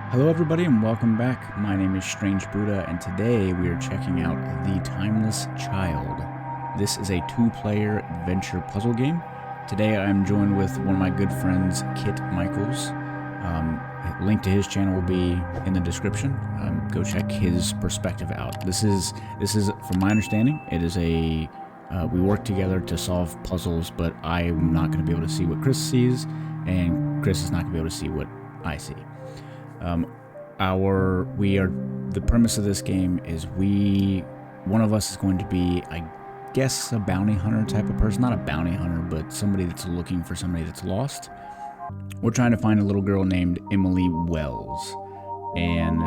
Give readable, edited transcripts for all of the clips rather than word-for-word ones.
Hello, everybody, and welcome back. My name is Strange Buddha, and today we are checking out The Timeless Child. This is a two-player adventure puzzle game. Today I'm joined with one of my good friends, Kit Michaels. A link to his channel will be in the description. Go check his perspective out. This is, from my understanding, it is a we work together to solve puzzles, but I'm not going to be able to see what Chris sees, and Chris is not going to be able to see what I see. The premise of this game is one of us is going to be, I guess, a bounty hunter type of person. Not a bounty hunter, but somebody that's looking for somebody that's lost. We're trying to find a little girl named Emily Wells, and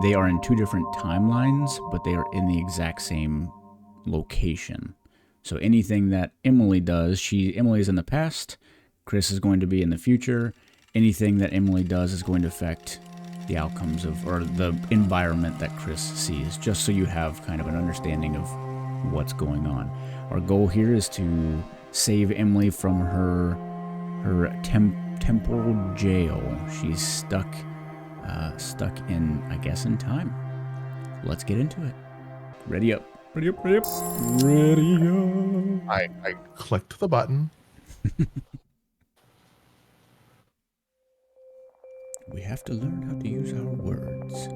they are in two different timelines, but they are in the exact same location. So anything that Emily does, Emily is in the past, Chris is going to be in the future. Anything that Emily does is going to affect the outcomes or the environment that Chris sees, just so you have kind of an understanding of what's going on. Our goal here is to save Emily from her temporal jail. She's stuck in, I guess, in time. Let's get into it. Ready up. Ready up. I clicked the button. We have to learn how to use our words.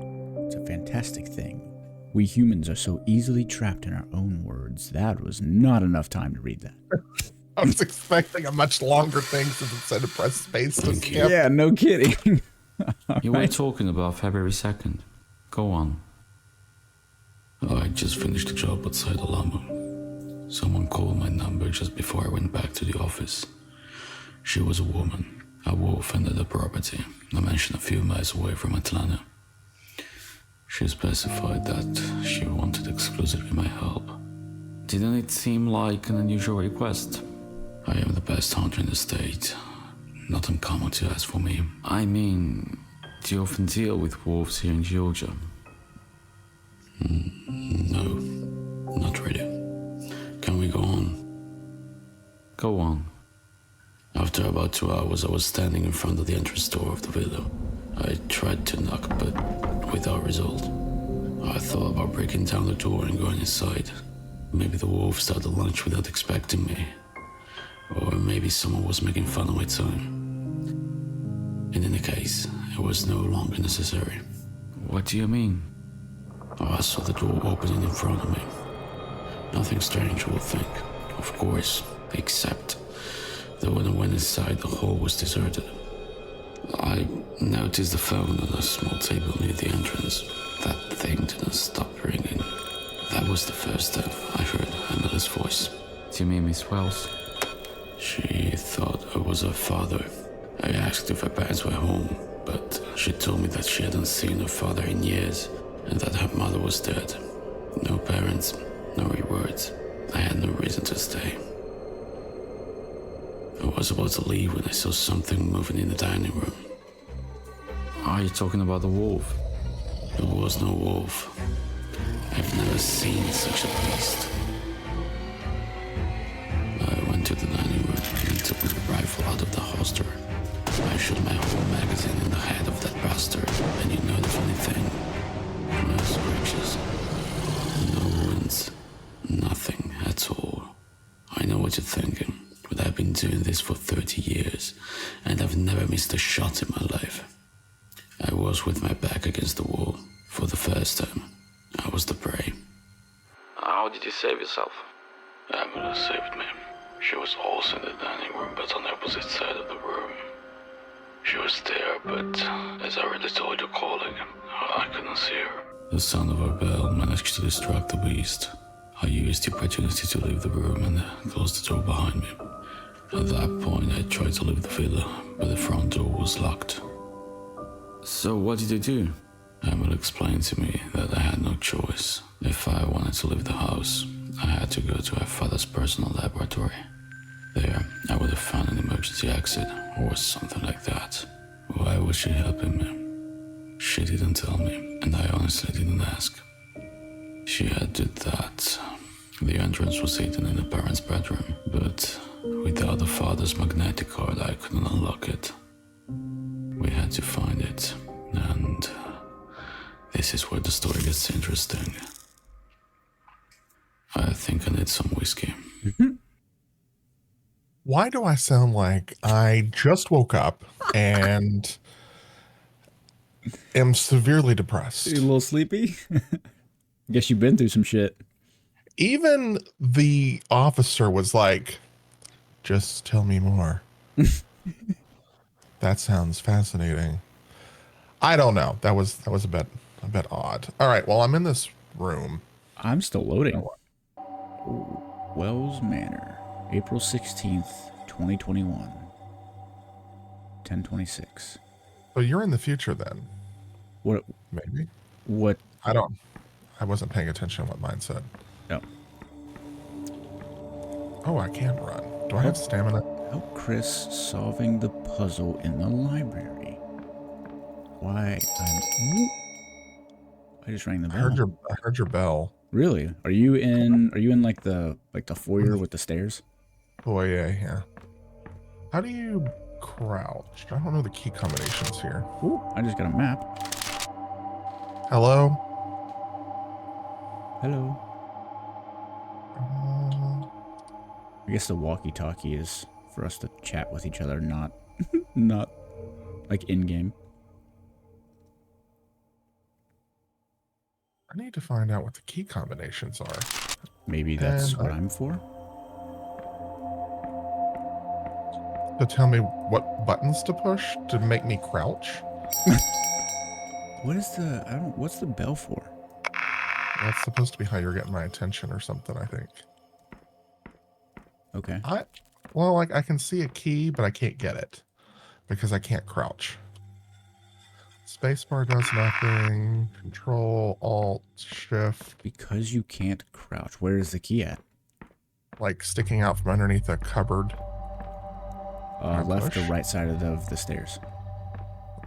It's a fantastic thing. We humans are so easily trapped in our own words. That was not enough time to read that. I was expecting a much longer thing since it said to press space to skip. Yeah, no kidding. You were talking about February 2nd. Go on. I just finished a job outside Alamo. Someone called my number just before I went back to the office. She was a woman, a wolf under the property, I mentioned a few miles away from Atlanta. She specified that she wanted exclusively my help. Didn't it seem like an unusual request? I am the best hunter in the state. Not uncommon to ask for me. I mean, do you often deal with wolves here in Georgia? No, not really. Can we go on? Go on. After about 2 hours, I was standing in front of the entrance door of the villa. I tried to knock, but without result. I thought about breaking down the door and going inside. Maybe the wolf started lunch without expecting me. Or maybe someone was making fun of my time. In any case, it was no longer necessary. What do you mean? I saw the door opening in front of me. Nothing strange, you would think. Of course, except that when I went inside, the hall was deserted. I noticed the phone on a small table near the entrance. That thing didn't stop ringing. That was the first time I heard Emily's voice. Do you mean Miss Wells? She thought I was her father. I asked if her parents were home, but she told me that she hadn't seen her father in years and that her mother was dead. No parents, no rewards. I had no reason to stay. I was about to leave when I saw something moving in the dining room. Are you talking about the wolf? There was no wolf. I've never seen such a beast. I went to the dining room and took my rifle out of the holster. I shot my whole magazine in the head of that bastard, and you know the funny thing? No scratches, no wounds, nothing at all. I know what you're thinking. But I've been doing this for 30 years, and I've never missed a shot in my life. I was with my back against the wall. For the first time, I was the prey. How did you save yourself? Emily saved me. She was also in the dining room, but on the opposite side of the room. She was there, but as I already told you calling, I couldn't see her. The sound of her bell managed to distract the beast. I used the opportunity to leave the room and close the door behind me. At that point, I tried to leave the villa, but the front door was locked. So what did you do? Emily explained to me that I had no choice. If I wanted to leave the house, I had to go to her father's personal laboratory. There, I would have found an emergency exit or something like that. Why was she helping me? She didn't tell me, and I honestly didn't ask. She added that the entrance was hidden in the parents' bedroom, but without the father's magnetic card, I couldn't unlock it. We had to find it, this is where the story gets interesting. I think I need some whiskey. Why do I sound like I just woke up and am severely depressed? You a little sleepy? Guess you've been through some shit. Even the officer was like, just tell me more. That sounds fascinating. I don't know. That was a bit odd. All right, well, I'm in this room. I'm still loading. Ooh, Wells Manor, April 16th, 2021. 10:26. So you're in the future then? What? Maybe. What? I wasn't paying attention to what mine said. No. Oh, I can run. Do I have stamina? Help Chris solving the puzzle in the library. Why I just rang the bell. I heard your bell. Really? Are you in like the foyer with the stairs? Oh yeah. How do you crouch? I don't know the key combinations here. Ooh, I just got a map. Hello? Hello. I guess the walkie-talkie is for us to chat with each other, not like in-game. I need to find out what the key combinations are. Maybe that's what I'm for. So tell me what buttons to push to make me crouch? What is what's the bell for? That's supposed to be how you're getting my attention or something, I think. Okay. I can see a key, but I can't get it because I can't crouch. Spacebar does nothing. Control, Alt, Shift. Because you can't crouch. Where is the key at? Like sticking out from underneath a cupboard. Left or push? right side of the stairs.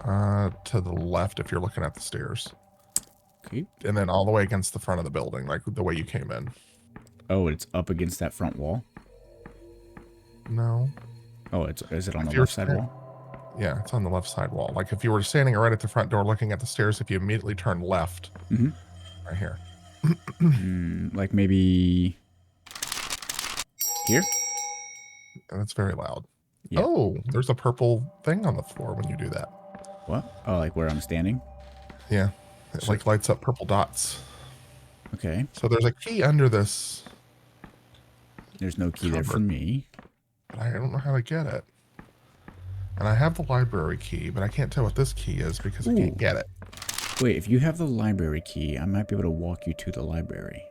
To the left if you're looking at the stairs. Okay. And then all the way against the front of the building, like the way you came in. Oh, it's up against that front wall? No. Oh, is it on If the you're left side wall? Yeah, it's on the left side wall. Like if you were standing right at the front door looking at the stairs, if you immediately turn left, right here. Like maybe here? That's very loud. Yeah. Oh, there's a purple thing on the floor when you do that. What? Oh, like where I'm standing? Yeah. It like lights up purple dots. Okay. So there's a key under this, There's no key there for Cupboard. me. but I don't know how to get it. And I have the library key, but I can't tell what this key is because I Ooh. can't get it. Wait, if you have the library key, I might be able to walk you to the library.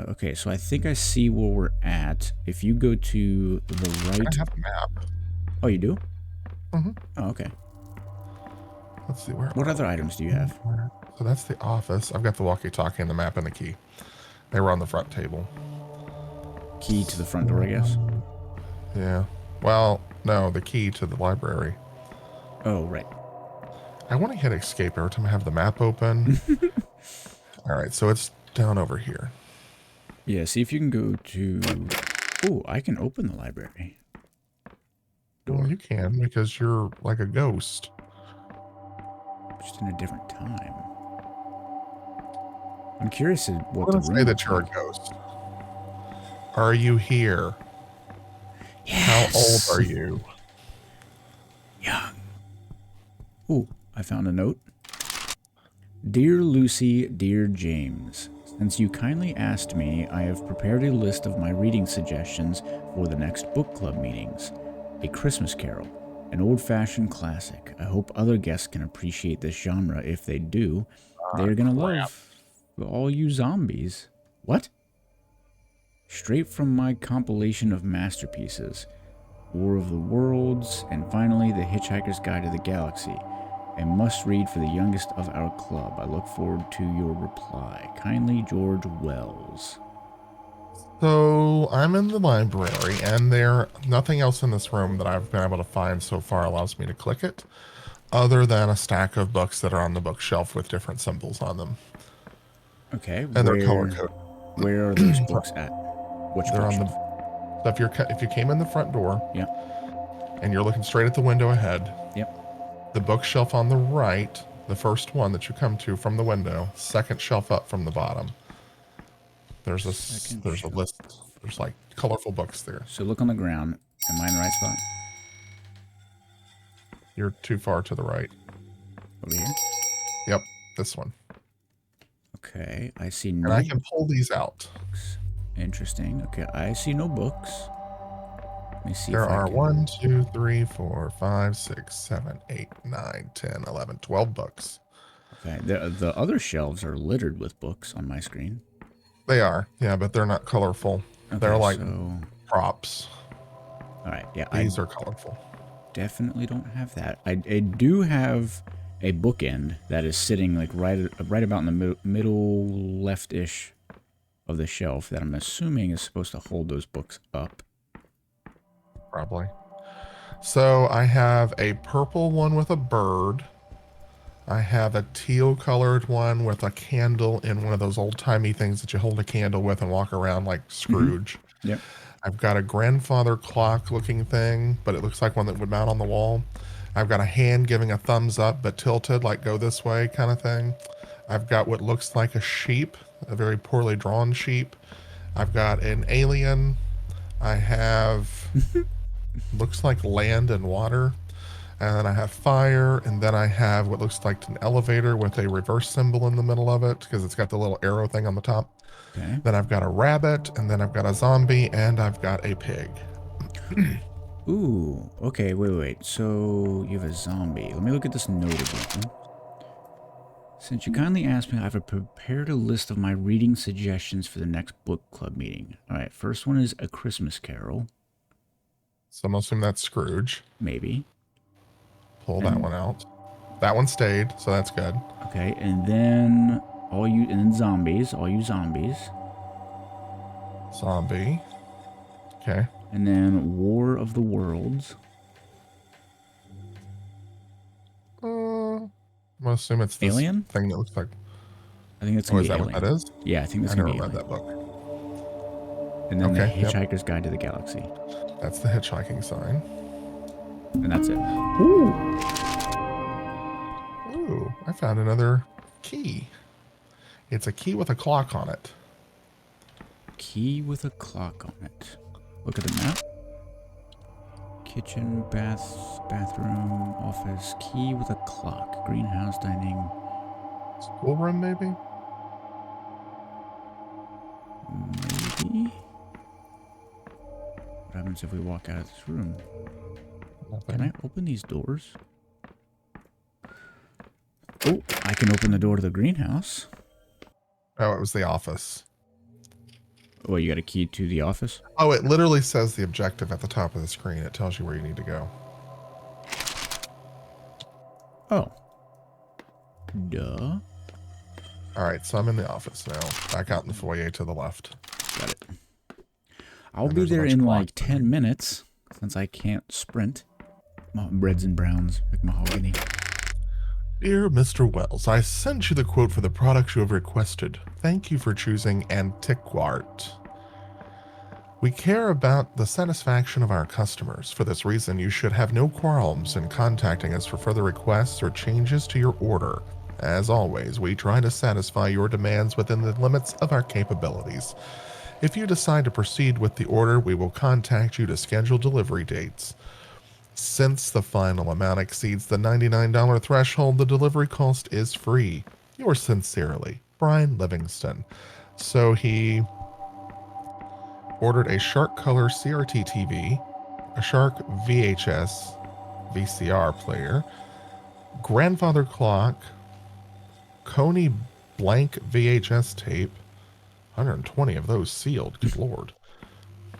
Okay, so I think I see where we're at. If you go to the right... I have a map. Oh, you do? Mhm. Oh, okay. Let's see where. What other items do you have? So that's the office. I've got the walkie-talkie and the map and the key. They were on the front table. Key to the front door, I guess? Yeah. Well, no, the key to the library. Oh, right. I want to hit escape every time I have the map open. All right, so it's down over here. Yeah, see if you can go to... Oh, I can open the library. Well, you can because you're like a ghost. Just in a different time. I'm curious at what I'm the gonna room say that looks you're a like. ghost. Are you here? How old are you? Young. Ooh, I found a note. Dear Lucy, dear James, since you kindly asked me, I have prepared a list of my reading suggestions for the next book club meetings. A Christmas Carol, an old-fashioned classic. I hope other guests can appreciate this genre. If they do, they're gonna love All You Zombies. What? Straight from my compilation of masterpieces. War of the Worlds, and finally The Hitchhiker's Guide to the Galaxy. A must-read for the youngest of our club. I look forward to your reply. Kindly, George Wells. So I'm in the library, and nothing else in this room that I've been able to find so far allows me to click it, other than a stack of books that are on the bookshelf with different symbols on them, Okay, and they're color coded. where are those books at? Which They're on the. bookshelf? So if you came in the front door, Yep. and you're looking straight at the window ahead, Yep. the bookshelf on the right, the first one that you come to from the window, second shelf up from the bottom. There's Second a shelf. list. There's like colorful books there. So look on the ground. Am I in the right spot? You're too far to the right. Over here? Yep, this one. Okay, I see And no I can pull these out. books. Interesting. Okay, I see no books. Let me see There if I are can... 1, 2, 3, 4, 5, 6, 7, 8, 9, 10, 11, 12 books. Okay, the other shelves are littered with books on my screen. They are, yeah, but they're not colorful. Okay, They're like so... props. All right, yeah, These are colorful. definitely don't have that. I do have a bookend that is sitting like right about in the middle left-ish of the shelf that I'm assuming is supposed to hold those books up. Probably. So I have a purple one with a bird. I have a teal colored one with a candle in one of those old timey things that you hold a candle with and walk around like Scrooge. Yep. I've got a grandfather clock looking thing, but it looks like one that would mount on the wall. I've got a hand giving a thumbs up but tilted, like go this way kind of thing. I've got what looks like a sheep, a very poorly drawn sheep. I've got an alien. I have looks like land and water. And then I have fire, and then I have what looks like an elevator with a reverse symbol in the middle of it because it's got the little arrow thing on the top. Okay. Then I've got a rabbit, and then I've got a zombie, and I've got a pig. Ooh. Okay. Wait. So you have a zombie. Let me look at this note again. Since you kindly asked me, I've prepared a list of my reading suggestions for the next book club meeting. All right. First one is A Christmas Carol. So I'm assuming that's Scrooge. Maybe. Pull that one out. That one stayed, so that's good. Okay. And then zombies. All you zombies. Zombie. Okay. And then War of the Worlds. I'm gonna assume it's this Alien? thing that looks like. I think that's Oh, gonna is be that Alien. what that is? Yeah, I think that's I gonna never be read Alien. that book. And then The Okay, yep. Hitchhiker's Guide to the Galaxy. That's the hitchhiking sign. And that's it. Ooh, I found another key. It's a key with a clock on it. Key with a clock on it. Look at the map. Kitchen, bathroom, office. Key with a clock. Greenhouse, dining. Schoolroom, maybe? Maybe. What happens if we walk out of this room? Nothing. Can I open these doors? Oh, I can open the door to the greenhouse. Oh, it was the office. Oh, you got a key to the office? Oh, it literally says the objective at the top of the screen. It tells you where you need to go. Oh. Duh. All right, so I'm in the office now. Back out in the foyer to the left. Got it. I'll And be there's a there bunch in of like clocks. 10 minutes since I can't sprint. Breads and browns, like mahogany. Dear Mr. Wells, I sent you the quote for the products you have requested. Thank you for choosing Antiquart. We care about the satisfaction of our customers. For this reason, you should have no qualms in contacting us for further requests or changes to your order. As always, we try to satisfy your demands within the limits of our capabilities. If you decide to proceed with the order, we will contact you to schedule delivery dates. Since the final amount exceeds the $99 threshold, the delivery cost is free. Yours sincerely, Brian Livingston. So he ordered a Shark Color CRT TV, a Shark VHS VCR player, grandfather clock, Coney blank VHS tape, 120 of those sealed. Good lord.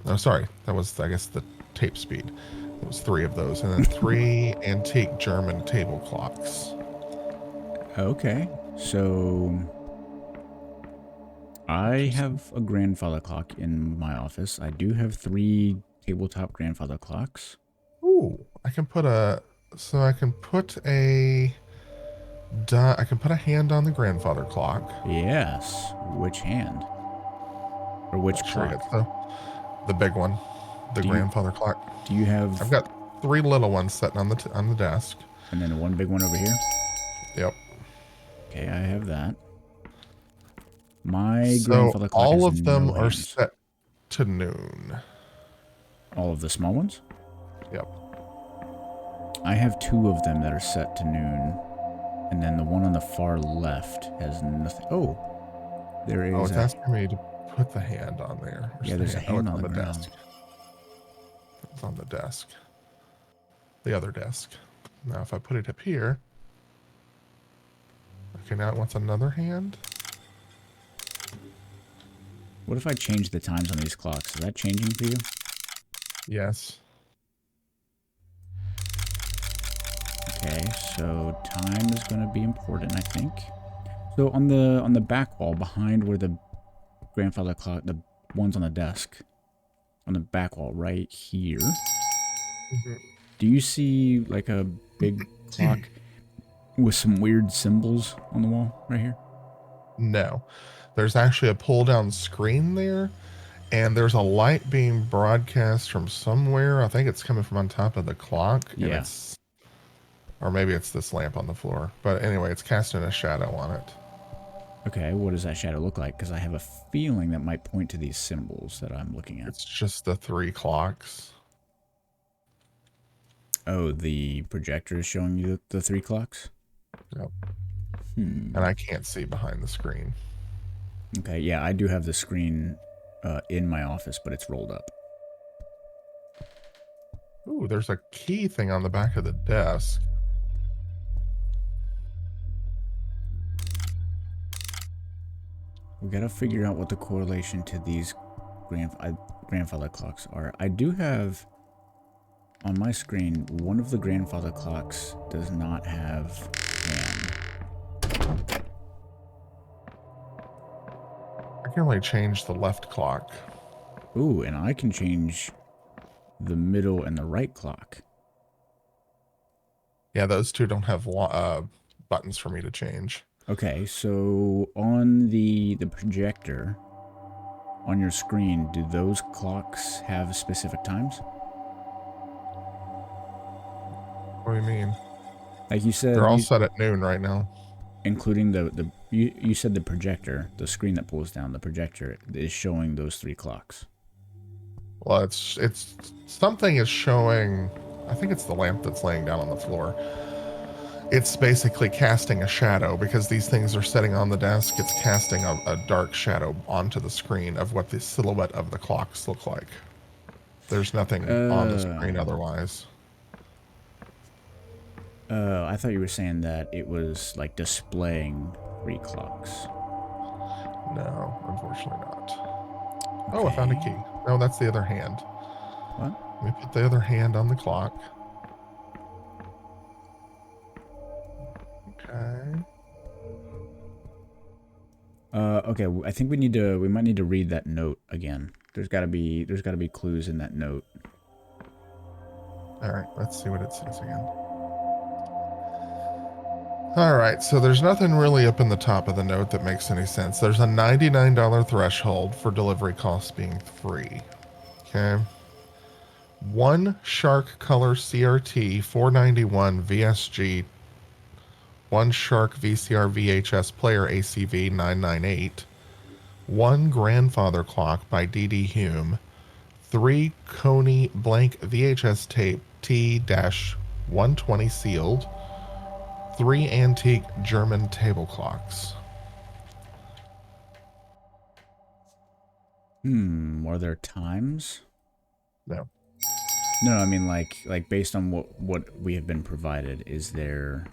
Oh, sorry. That was, I guess, the tape speed. It was 3 of those, and then 3 antique German table clocks. Okay, so I have a grandfather clock in my office. I do have 3 tabletop grandfather clocks. Ooh, I can put a hand on the grandfather clock. Yes. Which hand? Or which Sure, clock? the big one, the Do you- grandfather clock. Do you have... I've got 3 little ones sitting on the desk. And then one big one over here. Yep. Okay, I have that. My So grandfather clock all has of them no are hands. set to noon. All of the small ones? Yep. I have 2 of them that are set to noon. And then the one on the far left has nothing. Oh, there is. Oh, it's asking me to put the hand on there. Yeah, there's a hand it's on the ground. desk. It's on the desk. The other desk. Now, if I put it up here. Okay, now it wants another hand. What if I change the times on these clocks? Is that changing for you? Yes. Okay, so time is going to be important, I think. So on the back wall, behind where the grandfather clock, the one's on the desk, on the back wall right here, do you see like a big clock with some weird symbols on the wall right here? No. There's actually a pull down screen there, and there's a light being broadcast from somewhere. I think it's coming from on top of the clock. And Yeah. or maybe it's this lamp on the floor. But anyway, it's casting a shadow on it. Okay, what does that shadow look like? Because I have a feeling that might point to these symbols that I'm looking at. It's just the 3 clocks. Oh, the projector is showing you the 3 clocks? Yep. Hmm. And I can't see behind the screen. Okay, yeah, I do have the screen in my office, but it's rolled up. Ooh, there's a key thing on the back of the desk. We gotta figure out what the correlation to these grandfather clocks are. I do have on my screen one of the grandfather clocks does not have hand. I can only change the left clock. Ooh, and I can change the middle and the right clock. Yeah, those 2 don't have buttons for me to change. Okay, so on the projector on your screen, do those clocks have specific times? What do you mean? Like you said, They're all set at noon right now. including you said the projector, the screen that pulls down, the projector is showing those 3 clocks. Well, it's something is showing. I think it's the lamp that's laying down on the floor. It's basically casting a shadow because these things are sitting on the desk. It's casting a dark shadow onto the screen of what the silhouette of the clocks look like. There's nothing on the screen otherwise. I thought you were saying that it was like displaying 3 clocks. No, unfortunately not. Oh, I found a key. No, that's the other hand. What? Let me put the other hand on the clock. Okay. Okay, I think we might need to read that note again. There's gotta be clues in that note. All right, let's see what it says again. All right, so there's nothing really up in the top of the note that makes any sense. There's a $99 threshold for delivery costs being free. Okay. 1 Shark Color CRT 491 VSG, 1 Shark VCR VHS player ACV 998, 1 Grandfather Clock by D.D. Hume, 3 Coney blank VHS tape T-120 sealed, 3 antique German table clocks. Are there times? No. No, I mean like based on what we have been provided, is there,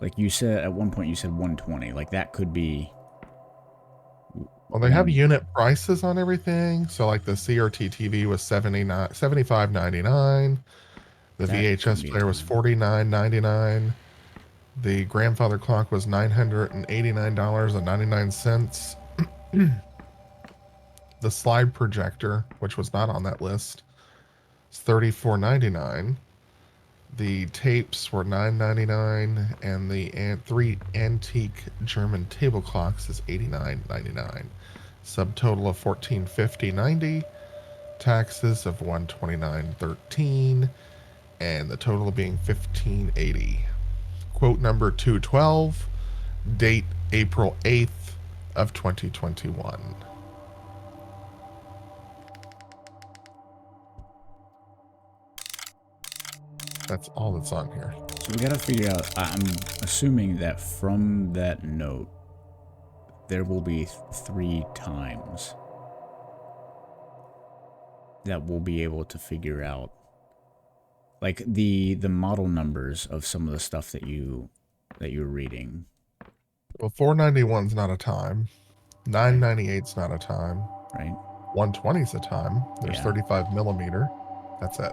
like you said at one point you said 120, like that could be. Well, they have unit prices on everything. So like the CRT TV was $75.99. The VHS player was $49.99. The grandfather clock was $989.99. The slide projector, which was not on that list, is $34.99. The tapes were $9.99, and the 3 antique German table clocks is $89.99. Subtotal of $1450.90. Taxes of $129.13, and the total being $1580. quote number 212, date April 8th of 2021. That's all that's on here. So we gotta figure out. I'm assuming that from that note, there will be 3 times that we'll be able to figure out, like the model numbers of some of the stuff that you're reading. Well, 491's not a time. 998's not a time. Right? 120's a time. There's Yeah. 35 millimeter. That's it.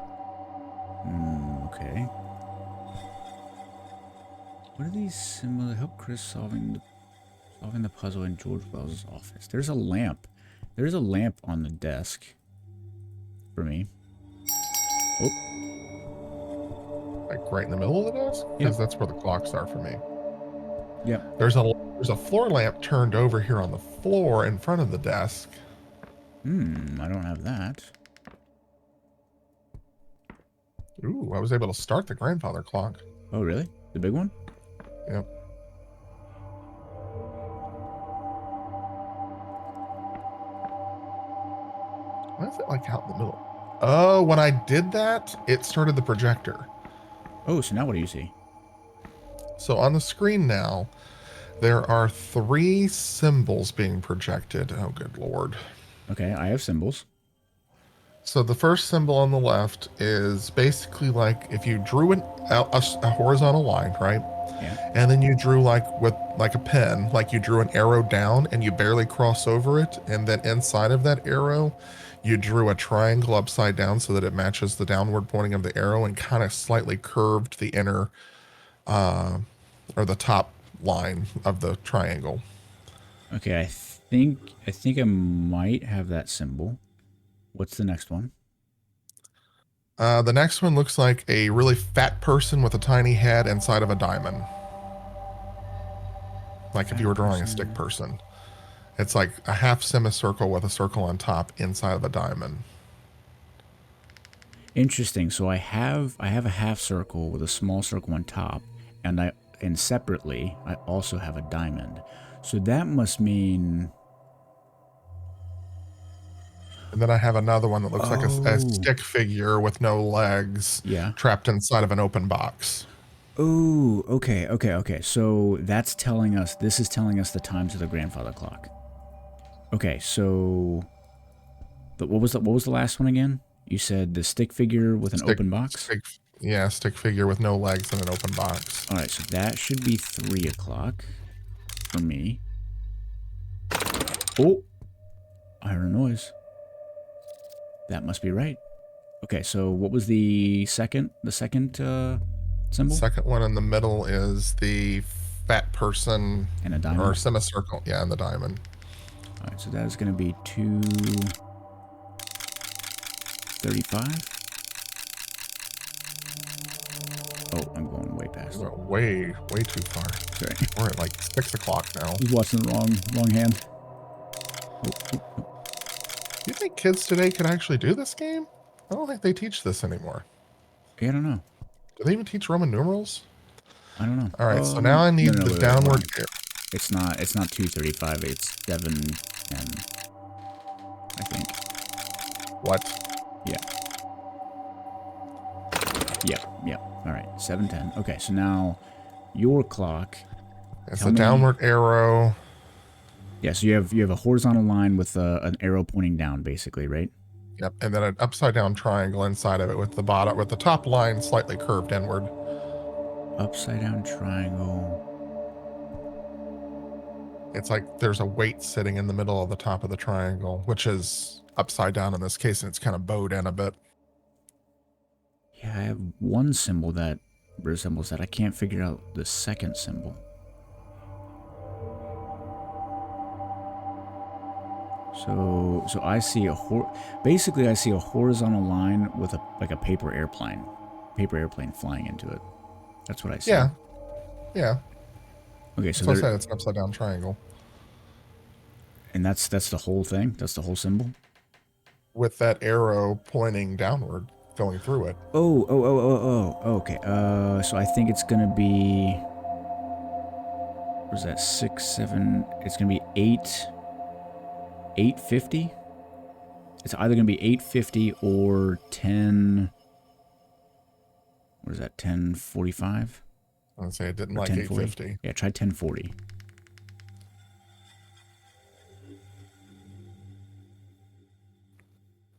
Okay. What are these symbols? Help Chris solving the puzzle in George Wells' office. There's a lamp. There's a lamp on the desk for me. Oh, Like right in the middle of the desk? Yeah. Because that's where the clocks are for me. yep. There's a floor lamp turned over here on the floor in front of the desk. I don't have that. Ooh, I was able to start the grandfather clock. Oh, really? The big one? Yep. Why is it like out in the middle? Oh, when I did that, it started the projector. Oh, so now what do you see? So on the screen now, there are 3 symbols being projected. Oh, good Lord. Okay, I have symbols. So the first symbol on the left is basically like if you drew a horizontal line, right? Yeah. And then you drew with a pen, like you drew an arrow down and you barely cross over it. And then inside of that arrow, you drew a triangle upside down so that it matches the downward pointing of the arrow and kind of slightly curved the inner or the top line of the triangle. Okay, I think I might have that symbol. What's the next one? The next one looks like a really fat person with a tiny head inside of a diamond. Like if you were drawing a stick person. It's like a half semicircle with a circle on top inside of a diamond. Interesting. So I have a half circle with a small circle on top, and separately I also have a diamond. So that must mean. And then I have another one that looks like a Oh. stick figure with no legs, Yeah. trapped inside of an open box. Oh, okay. So this is telling us the times of the grandfather clock. Okay, so what was the last one again? You said the stick figure with an open box? Stick figure with no legs and an open box. All right, so that should be 3 o'clock for me. Oh, I heard a noise. That must be right. Okay, so what was the second symbol? Second one in the middle is the fat person And a diamond. or semicircle. Yeah, and the diamond. All right, so that is going to be 235. Oh, I'm going way past. We went way too far. Sorry, We're at like 6 o'clock now. I was watching the wrong hand. Do you think kids today could actually do this game? I don't think they teach this anymore. Yeah, I don't know. Do they even teach Roman numerals? I don't know. All right, so now I need no, the wait, downward. It's not 235. It's 710. I think. What? Yeah. All right, 710. Okay, so now your clock. It's Tell a me- downward arrow. Yeah, so you have a horizontal line with an arrow pointing down, basically, right? Yep, and then an upside down triangle inside of it with the top line slightly curved inward. Upside down triangle. It's like there's a weight sitting in the middle of the top of the triangle, which is upside down in this case, and it's kind of bowed in a bit. Yeah, I have one symbol that resembles that. I can't figure out the second symbol. So I see basically I see a horizontal line with a paper airplane flying into it. That's what I see. Yeah. Okay, so So I said it's an upside down triangle and that's the whole thing. That's the whole symbol. with that arrow pointing downward, going through it. Oh. Okay. So I think it's gonna be Was that 6, 7? It's gonna be 850. It's either gonna be 850 or 10. What is that? 1045 I would say I didn't or like 1040? 850. Yeah, try 1040.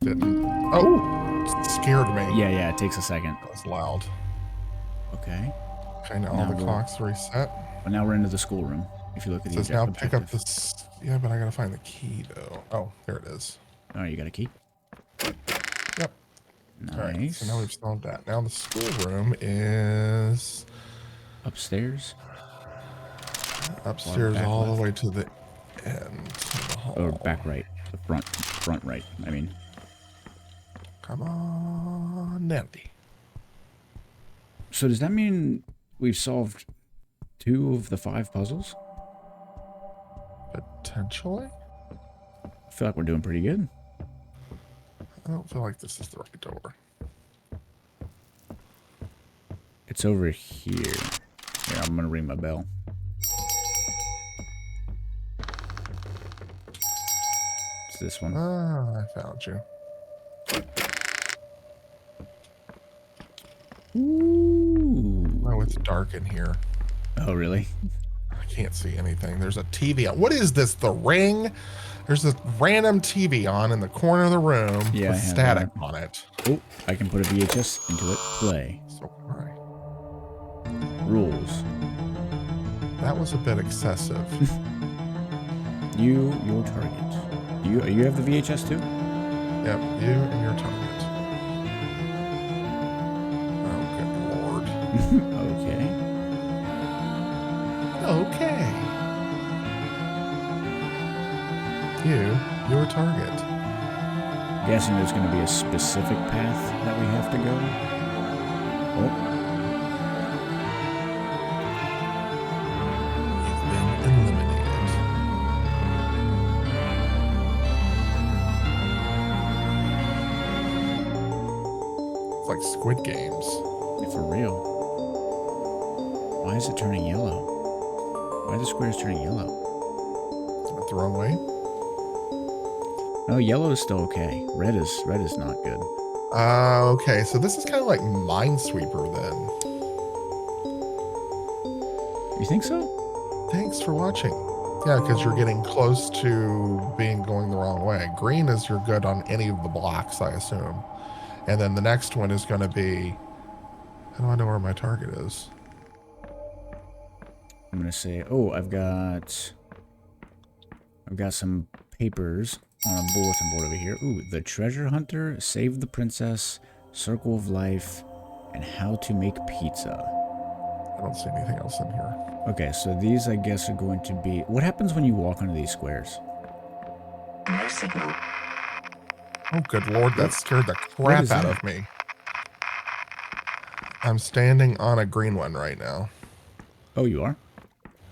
Didn't. Oh, it scared me. Yeah, it takes a second. That was loud. Okay. Okay, now all Now the we're- clock's reset. But now we're into the schoolroom. If you look at It the says now objective. pick up this. Yeah, but I gotta find the key though. Oh, there it is. Oh, you got a key? Yep. Nice. All right. So now we've solved that. Now the schoolroom is Upstairs? upstairs back all left. the way to the end of the hall. Or back right. The front right. I mean. Come on, Nandy. So does that mean we've solved 2 of the 5 puzzles? Potentially. I feel like we're doing pretty good. I don't feel like this is the right door. It's over here. Here, I'm gonna ring my bell. It's this one. Ah, I found you. Ooh. Oh, it's dark in here. Oh, really? I can't see anything. There's a TV on. What is this? The Ring? There's a random TV on in the corner of the room Yeah, I with have static on it. Oh, I can put a VHS into it. Play. So, all right. Rules. That was a bit excessive. Your target. You have the VHS too? Yep, you and your target. Oh, good lord. Okay. Okay. Your target. Guessing there's going to be a specific path that we have to go. Oh, You've been eliminated. It's like Squid Games. for real. Why is it turning yellow? Why are the squares turning yellow? Went the wrong way. Oh, yellow is still okay. Red is not good. Okay, so this is kind of like Minesweeper then. You think so? Thanks for watching. Yeah, because you're getting close to going the wrong way. Green is you're good on any of the blocks, I assume. And then the next one is going to be... How do I know where my target is? I'm gonna say, oh, I've got some papers on a bulletin board over here. Ooh, the treasure hunter, save the princess, circle of life, and how to make pizza. I don't see anything else in here. Okay, so these, I guess, are going to be... What happens when you walk onto these squares? No signal. Oh, good lord, that scared the What crap is out that? of me. I'm standing on a green one right now. Oh, you are?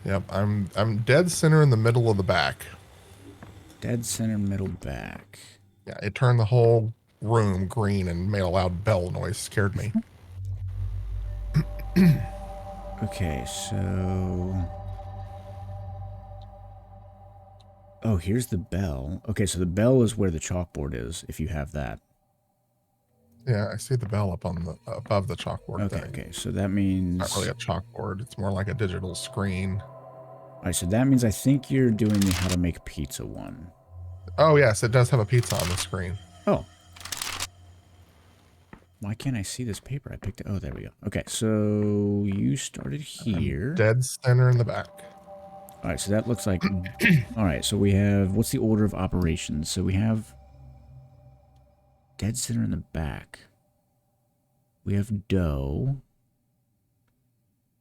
Yep, I'm dead center in the middle of the back. Dead center, middle, back. Yeah, it turned the whole room green and made a loud bell noise. Scared me. Okay, so... Oh, here's the bell. Okay, so the bell is where the chalkboard is, if you have that. Yeah, I see the bell up on the above the chalkboard Okay, thing. okay, so that means... Not really a chalkboard. It's more like a digital screen. Alright, so that means I think you're doing the how to make pizza one. Oh, yes, it does have a pizza on the screen. Oh. Why can't I see this paper? I picked it. Oh, there we go. Okay, so you started here. Dead center in the back. Alright, so that looks like... Alright, so we have... What's the order of operations? So we have... Dead center in the back. We have dough.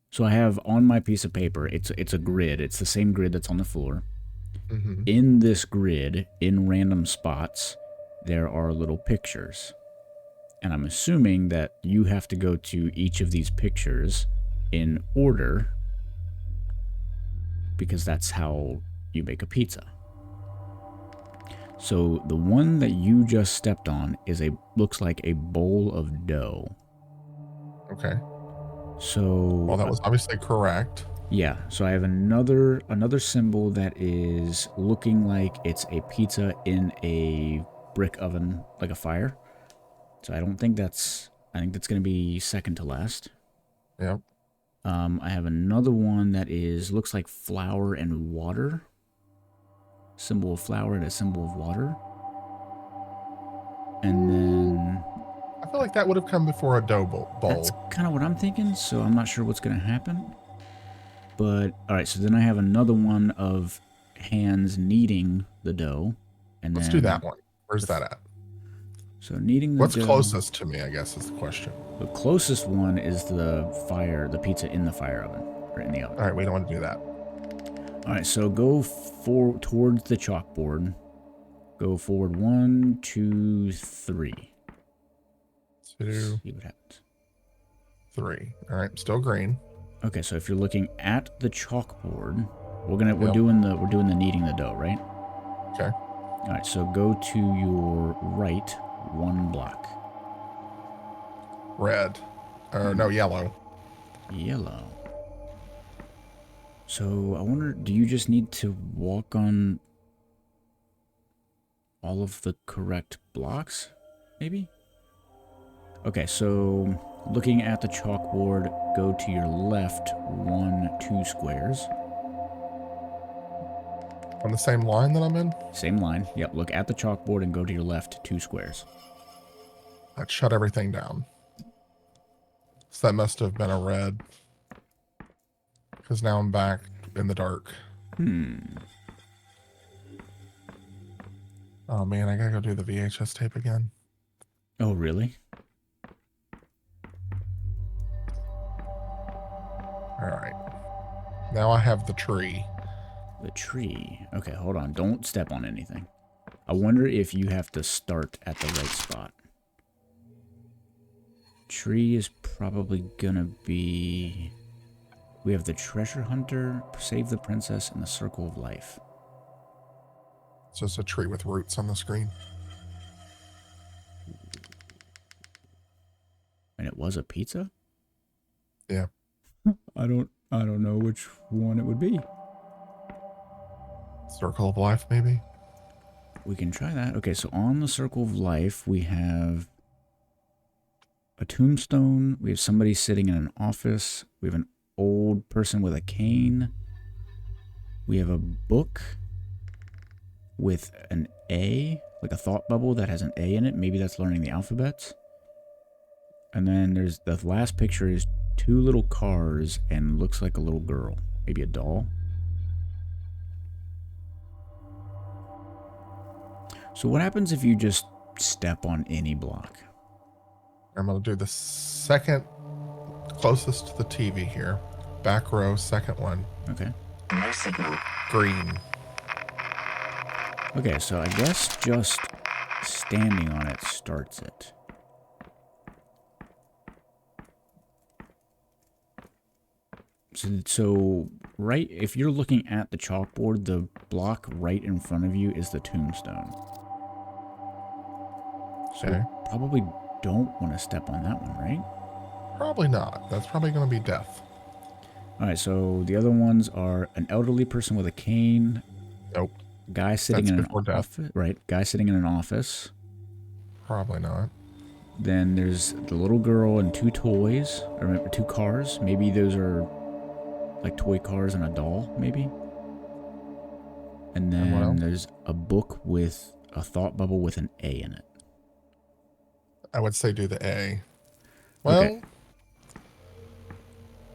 So I have on my piece of paper, it's a grid. It's the same grid that's on the floor. Mm-hmm. In this grid, in random spots, there are little pictures. And I'm assuming that you have to go to each of these pictures in order, because that's how you make a pizza. So the one that you just stepped on is looks like a bowl of dough. Okay. So Well, that was obviously correct. Yeah, so I have another symbol that is looking like it's a pizza in a brick oven, like a fire. So I think that's going to be second to last. Yep. I have another one that looks like flour and water. Symbol of flour and a symbol of water. And then I feel like that would have come before a dough bowl. that's kind of what I'm thinking, so I'm not sure what's going to happen. But, alright, so then I have another one of hands kneading the dough. And Let's then, do that one. Where's that at? So kneading the What's dough. closest to me, I guess, is the question. The closest one is the pizza in the fire oven, or in the oven. All right, we don't want to do that. Alright, so go towards the chalkboard. Go forward 1, 2, 3. 2, See what happens. 3. All right, still green. Okay, so if you're looking at the chalkboard, we're Yep. doing the kneading the dough, right? Okay. All right, so go to your right 1 block. Red. Or no, yellow. Yellow. So I wonder, do you just need to walk on all of the correct blocks, maybe? Okay, so looking at the chalkboard, go to your left 1, 2 squares. On the same line that I'm in? Same line. Yep, look at the chalkboard and go to your left 2 squares. That shut everything down. So that must have been a red. Because now I'm back in the dark. Oh man, I gotta go do the VHS tape again. Oh, really? Alright. Now I have the tree. The tree. Okay, hold on. Don't step on anything. I wonder if you have to start at the right spot. Tree is probably gonna be... We have the treasure hunter, save the princess, and the circle of life. It's just a tree with roots on the screen. And it was a pizza? Yeah. I don't know which one it would be. Circle of life, maybe? We can try that. Okay, so on the circle of life, we have a tombstone. We have somebody sitting in an office. We have an old person with a cane. We have a book with an A, like a thought bubble that has an A in it. Maybe that's learning the alphabets. And then there's the last picture is 2 little cars and looks like a little girl, maybe a doll. So what happens if you just step on any block? I'm going to do the second closest to the TV here. Back row, second one. Okay. No signal. Green. Okay, so I guess just standing on it starts it. So right, if you're looking at the chalkboard, the block right in front of you is the tombstone. So Okay. probably don't want to step on that one, right? Probably not. That's probably going to be death. All right, so the other ones are an elderly person with a cane, Nope. guy sitting That's in an before death. office, right? Guy sitting in an office. Probably not. Then there's the little girl and 2 toys, or 2 cars. Maybe those are like toy cars and a doll, maybe. And And what then else? there's a book with a thought bubble with an A in it. I would say do the A. Well, Okay.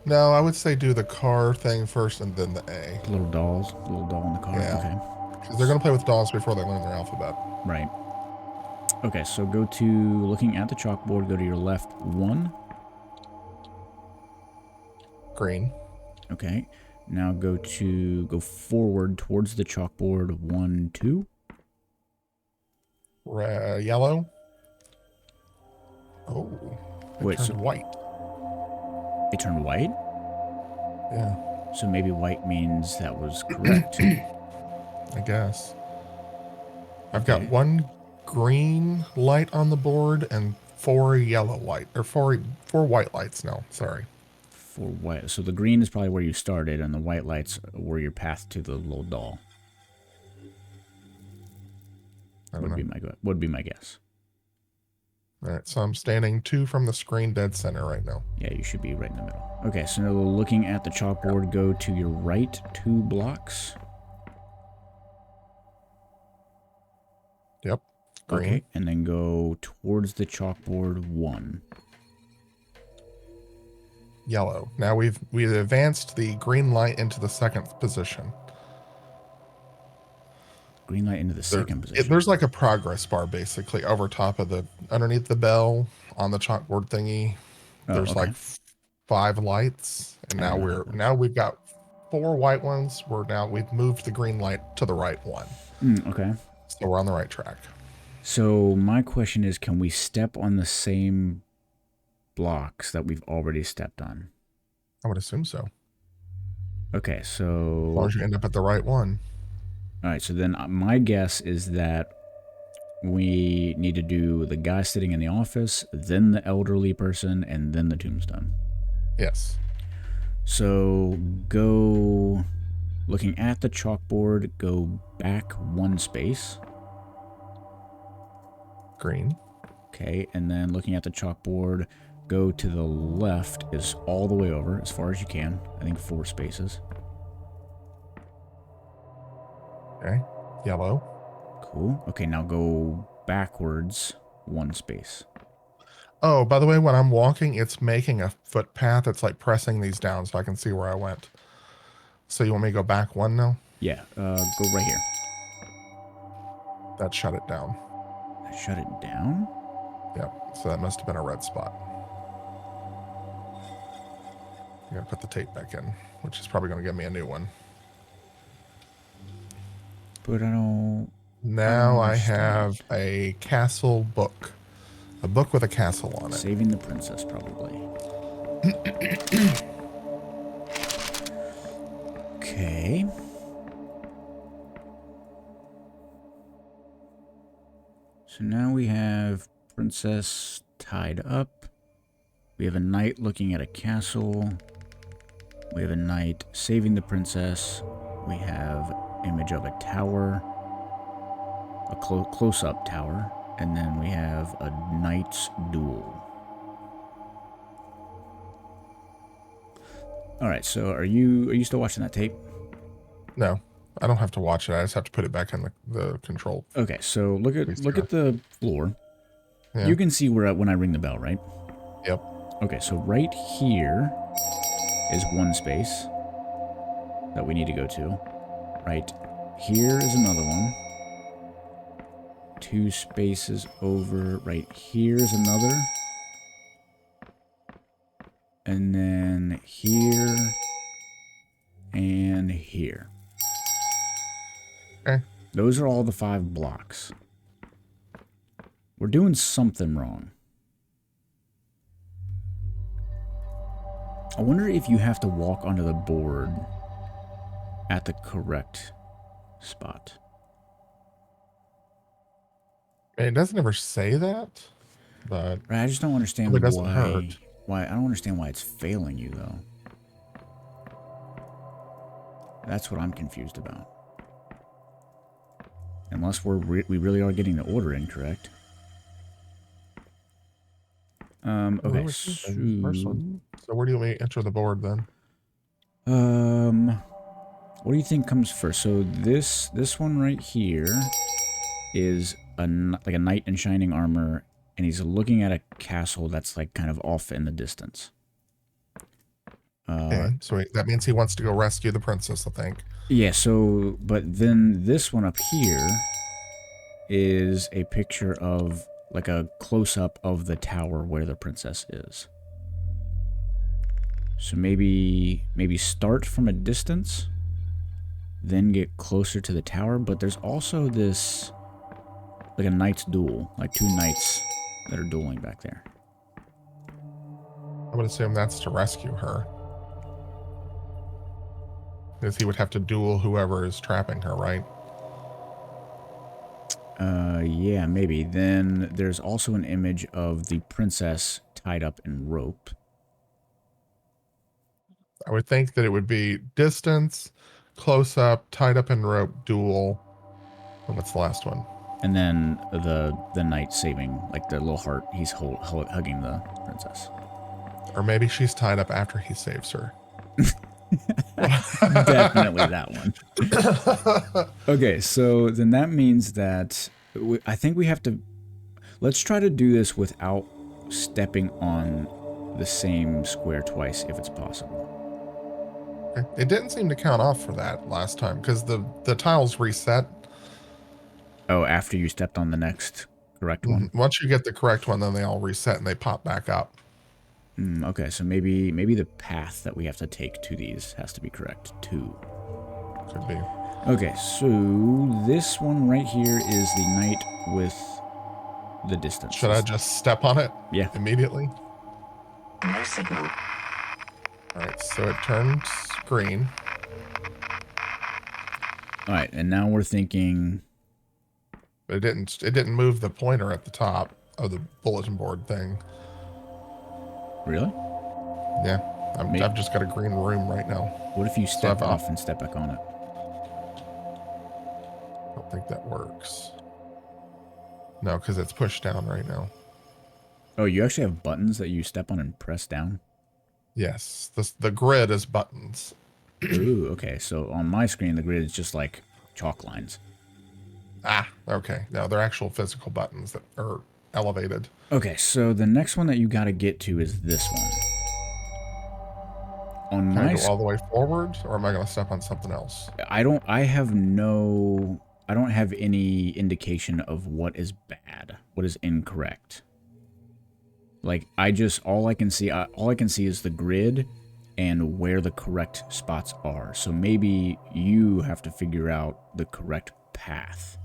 no, I would say do the car thing first and then the A. Little dolls, little doll in the car. Yeah. Okay, Because they're going to play with dolls before they learn their alphabet. right. Okay, so go to, looking at the chalkboard, go to your left 1. Green. Okay, now go forward towards the chalkboard 1, 2. Yellow. Oh. It Wait, turned so- white. It turned white? Yeah, So maybe white means that was correct. I guess. I've got Okay. 1 green light on the board and 4 yellow light, or four white lights now. Sorry. 4 white. So the green is probably where you started, and the white lights were your path to the little doll. I don't know. Would be my guess. All right, so I'm standing 2 from the screen, dead center right now. Yeah, you should be right in the middle. Okay, so now looking at the chalkboard, go to your right 2 blocks. Yep. Green. Okay, and then go towards the chalkboard 1. Yellow. Now we've advanced the green light into the second position. Green light into the second position. There's like a progress bar basically over top of underneath the bell on the chalkboard thingy. There's okay. like 5 lights, and now we've got 4 white ones. We've moved the green light to the right one. Okay. So we're on the right track. So my question is, can we step on the same blocks that we've already stepped on? I would assume so. Okay, so... As long as you end up at the right one. All right, so then my guess is that we need to do the guy sitting in the office, then the elderly person, and then the tombstone. Yes. So go, looking at the chalkboard, go back 1 space. Green. Okay, and then looking at the chalkboard, go to the left is all the way over, as far as you can. I think 4 spaces. Okay. Yellow. Cool. Okay, now go backwards 1 space. Oh, by the way, when I'm walking, it's making a footpath. It's like pressing these down so I can see where I went. So you want me to go back 1 now? Yeah, go right here. That shut it down. Shut it down? Yep. So that must have been a red spot. You gotta put the tape back in, which is probably going to give me a new one. But I don't... Now I have a castle book. A book with a castle on it. Saving the princess, probably. Okay. So now we have princess tied up. We have a knight looking at a castle. We have a knight saving the princess. We have image of a tower, a close-up tower, and then we have a knight's duel. All right, so are you still watching that tape? No, I don't have to watch it. I just have to put it back in the control. Okay, so look at the floor. Yeah. You can see where when I ring the bell, right? Yep. Okay, so right here is 1 space that we need to go to. Right here is another one. 2 spaces over. Right here is another. And then here and here. Okay. Those are all the 5 blocks. We're doing something wrong. I wonder if you have to walk onto the board at the correct spot. It doesn't ever say that, but Right, I just don't understand it doesn't hurt. why. I don't understand why it's failing you though. That's what I'm confused about. Unless we really are getting the order incorrect. Okay. First one. So where do you want me to enter the board then? What do you think comes first? So this one right here is like a knight in shining armor, and he's looking at a castle that's like kind of off in the distance. Okay, so that means he wants to go rescue the princess, I think. Yeah, so, but then this one up here is a picture of like a close-up of the tower where the princess is. So maybe start from a distance, then get closer to the tower, but there's also this, like a knight's duel, like 2 knights that are dueling back there. I would assume that's to rescue her. Because he would have to duel whoever is trapping her, right? Yeah, maybe. Then there's also an image of the princess tied up in rope. I would think that it would be distance, close up, tied up in rope, duel. And what's the last one? And then the knight saving, like the little heart, he's hugging the princess. Or maybe she's tied up after he saves her. Definitely that one. Okay, so then that means that I think we have to... Let's try to do this without stepping on the same square twice if it's possible. It didn't seem to count off for that last time because the tiles reset. Oh, after you stepped on the next correct one? Once you get the correct one, then they all reset and they pop back up. Okay, so maybe the path that we have to take to these has to be correct too. Could be. Okay, so this one right here is the knight with the distance. Should I just step on it? Yeah. Immediately? No signal. All right, so it turns green. All right, and now we're thinking... But it didn't move the pointer at the top of the bulletin board thing. Really? Yeah, I've just got a green room right now. What if you step off and step back on it? I don't think that works. No, because it's pushed down right now. Oh, you actually have buttons that you step on and press down? Yes, the grid is buttons. Ooh, okay. So on my screen, the grid is just like chalk lines. Ah, okay. No, they're actual physical buttons that are elevated. Okay, so the next one that you got to get to is this one. On Can I my go all the way forward, or am I going to step on something else? I don't have any indication of what is bad, what is incorrect. Like all I can see is the grid and where the correct spots are. So maybe you have to figure out the correct path.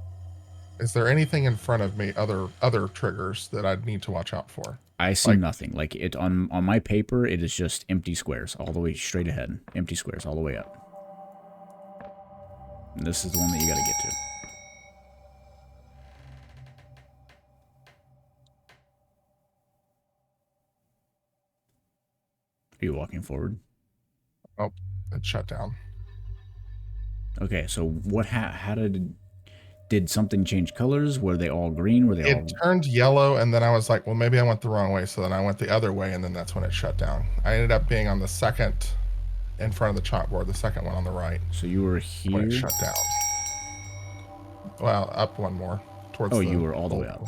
Is there anything in front of me, other triggers that I'd need to watch out for? I see nothing. Like it on my paper, it is just empty squares all the way straight ahead. Empty squares all the way up. And this is the one that you got to get to. Are you walking forward? Oh, it shut down. Okay, so what? How did something change colors? Were they all green? Were they all? It turned yellow, and then I was like, well, maybe I went the wrong way. So then I went the other way, and then that's when it shut down. I ended up being on the second in front of the chalkboard, the second one on the right. So you were here. When it shut down. Well, up one more. Towards you were all the way up.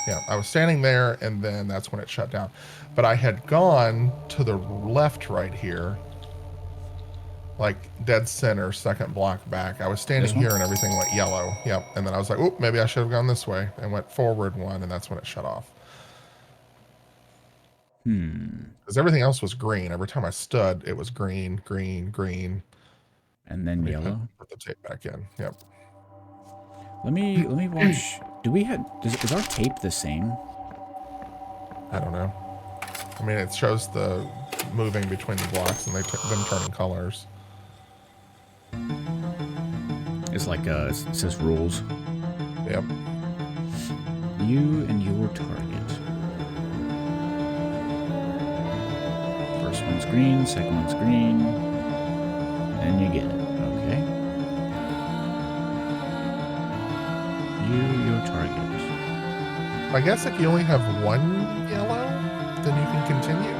Yeah, I was standing there, and then that's when it shut down. But I had gone to the left right here, like dead center, second block back. I was standing here, and everything went yellow. Yep, and then I was like, "Oop, maybe I should have gone this way," and went forward one, and that's when it shut off. Because everything else was green. Every time I stood, it was green, green, green. And then yellow. Put the tape back in. Yep. Let me watch. Is our tape the same? I don't know. I mean, it shows the moving between the blocks and them turning colors. It's like it says rules. Yep. You and your target. First one's green, second one's green. Then you get it. Okay. Your target. I guess if you only have one yellow, then you can continue.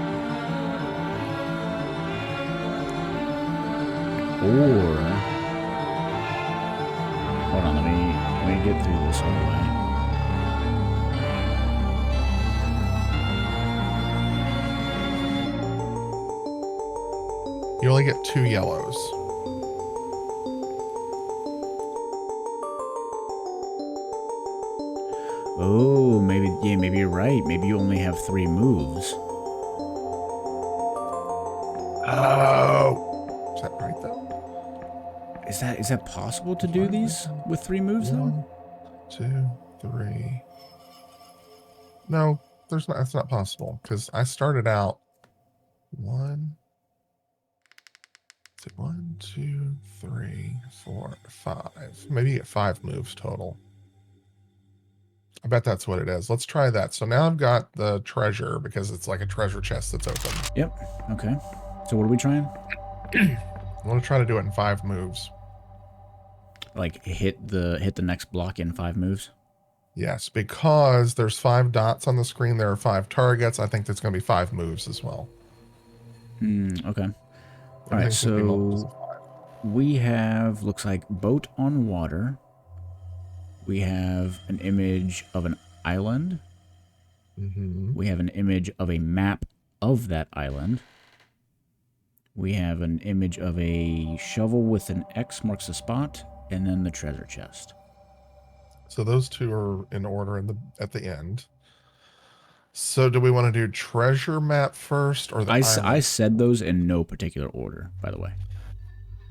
Or hold on, let me get through this all the way. You only get 2 yellows. Oh, maybe you're right. Maybe you only have 3 moves. Oh. Is that right though? Is that possible to do these with 3 moves though? 1, 2, 3. No, that's not possible because I started out 1, 2, 3, 4, 5. Maybe you get 5 moves total. I bet that's what it is. Let's try that. So now I've got the treasure because it's like a treasure chest that's open. Yep. Okay. So what are we trying? I want to try to do it in 5 moves. Like hit the next block in 5 moves? Yes, because there's 5 dots on the screen. There are 5 targets. I think there's going to be 5 moves as well. Okay. All right, Everything's gonna be multiples so of 5. we have, looks like, boat on water. We have an image of an island. Mm-hmm. We have an image of a map of that island. We have an image of a shovel with an X marks the spot, and then the treasure chest. So those 2 are in order at the end. So do we want to do treasure map first or the I island? said those in no particular order, by the way.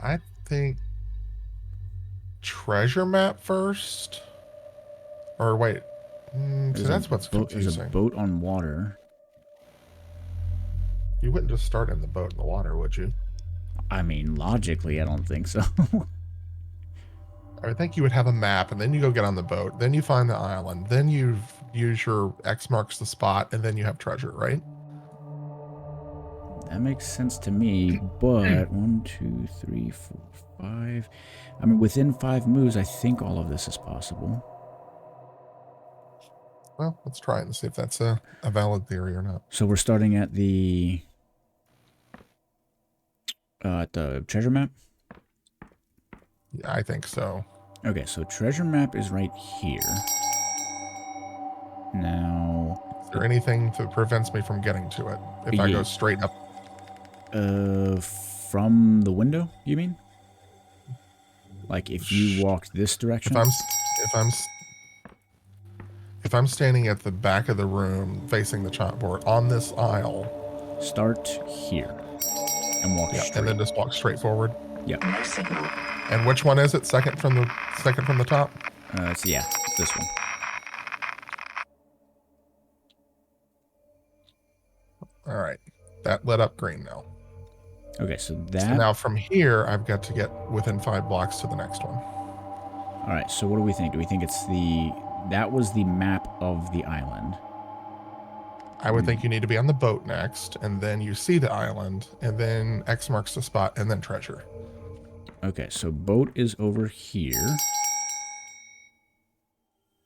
I think treasure map first. Or wait. See, that's what's There's a confusing. boat on water. You wouldn't just start in the boat in the water, would you? I mean, logically, I don't think so. I would think you would have a map, and then you go get on the boat. Then you find the island. Then you use your X marks the spot, and then you have treasure, right? That makes sense to me, but 1, 2, 3, 4, 5. I mean, within 5 moves, I think all of this is possible. Well, let's try it and see if that's a valid theory or not. So we're starting at the treasure map. Yeah, I think so. Okay, so treasure map is right here. Now, Is there anything that prevents me from getting to it if I Yeah. go straight up? from the window, you mean? Like if you walked this direction? If I'm standing at the back of the room facing the chalkboard on this aisle, Start here and walk straight. and then just walk straight forward. Yep. No signal. And which one is it? Second from the top. So yeah, it's this one. All right, that lit up green now. Okay, so So that. now from here, I've got to get within 5 blocks to the next one. All right. So what do we think? Do we think it's that was the map of the island? I would think you need to be on the boat next, and then you see the island, and then X marks the spot, and then treasure. Okay, so boat is over here.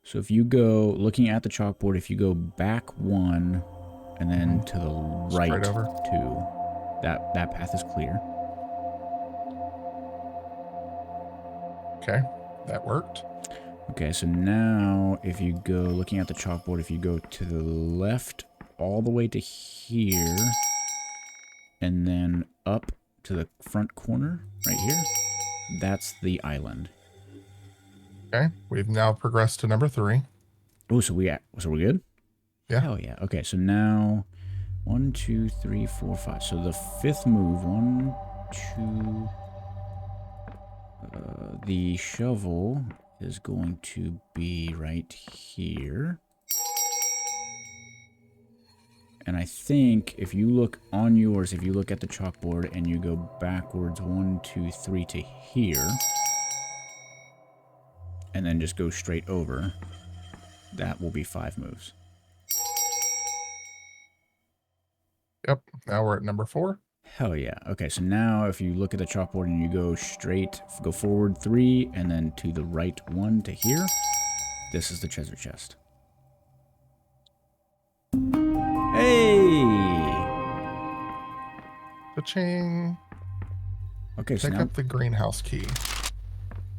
So if you go looking at the chalkboard, if you go back 1 and then to the right Straight over. 2, that path is clear. Okay, that worked. Okay, so now if you go looking at the chalkboard, if you go to the left all the way to here and then up to the front corner right here, that's the island. Okay, we've now progressed to number 3. Oh, so we're good? Yeah. Hell yeah. Okay, so now 1, 2, 3, 4, 5. So the 5th move, 1, 2. The shovel is going to be right here. And I think if you look on yours, if you look at the chalkboard and you go backwards 1, 2, 3 to here, and then just go straight over, that will be 5 moves. Yep, now we're at number 4. Hell yeah. Okay, so now if you look at the chalkboard and you go straight, go forward 3, and then to the right 1 to here, this is the treasure chest. Hey! Cha-ching. Okay, so Pick now... up the greenhouse key.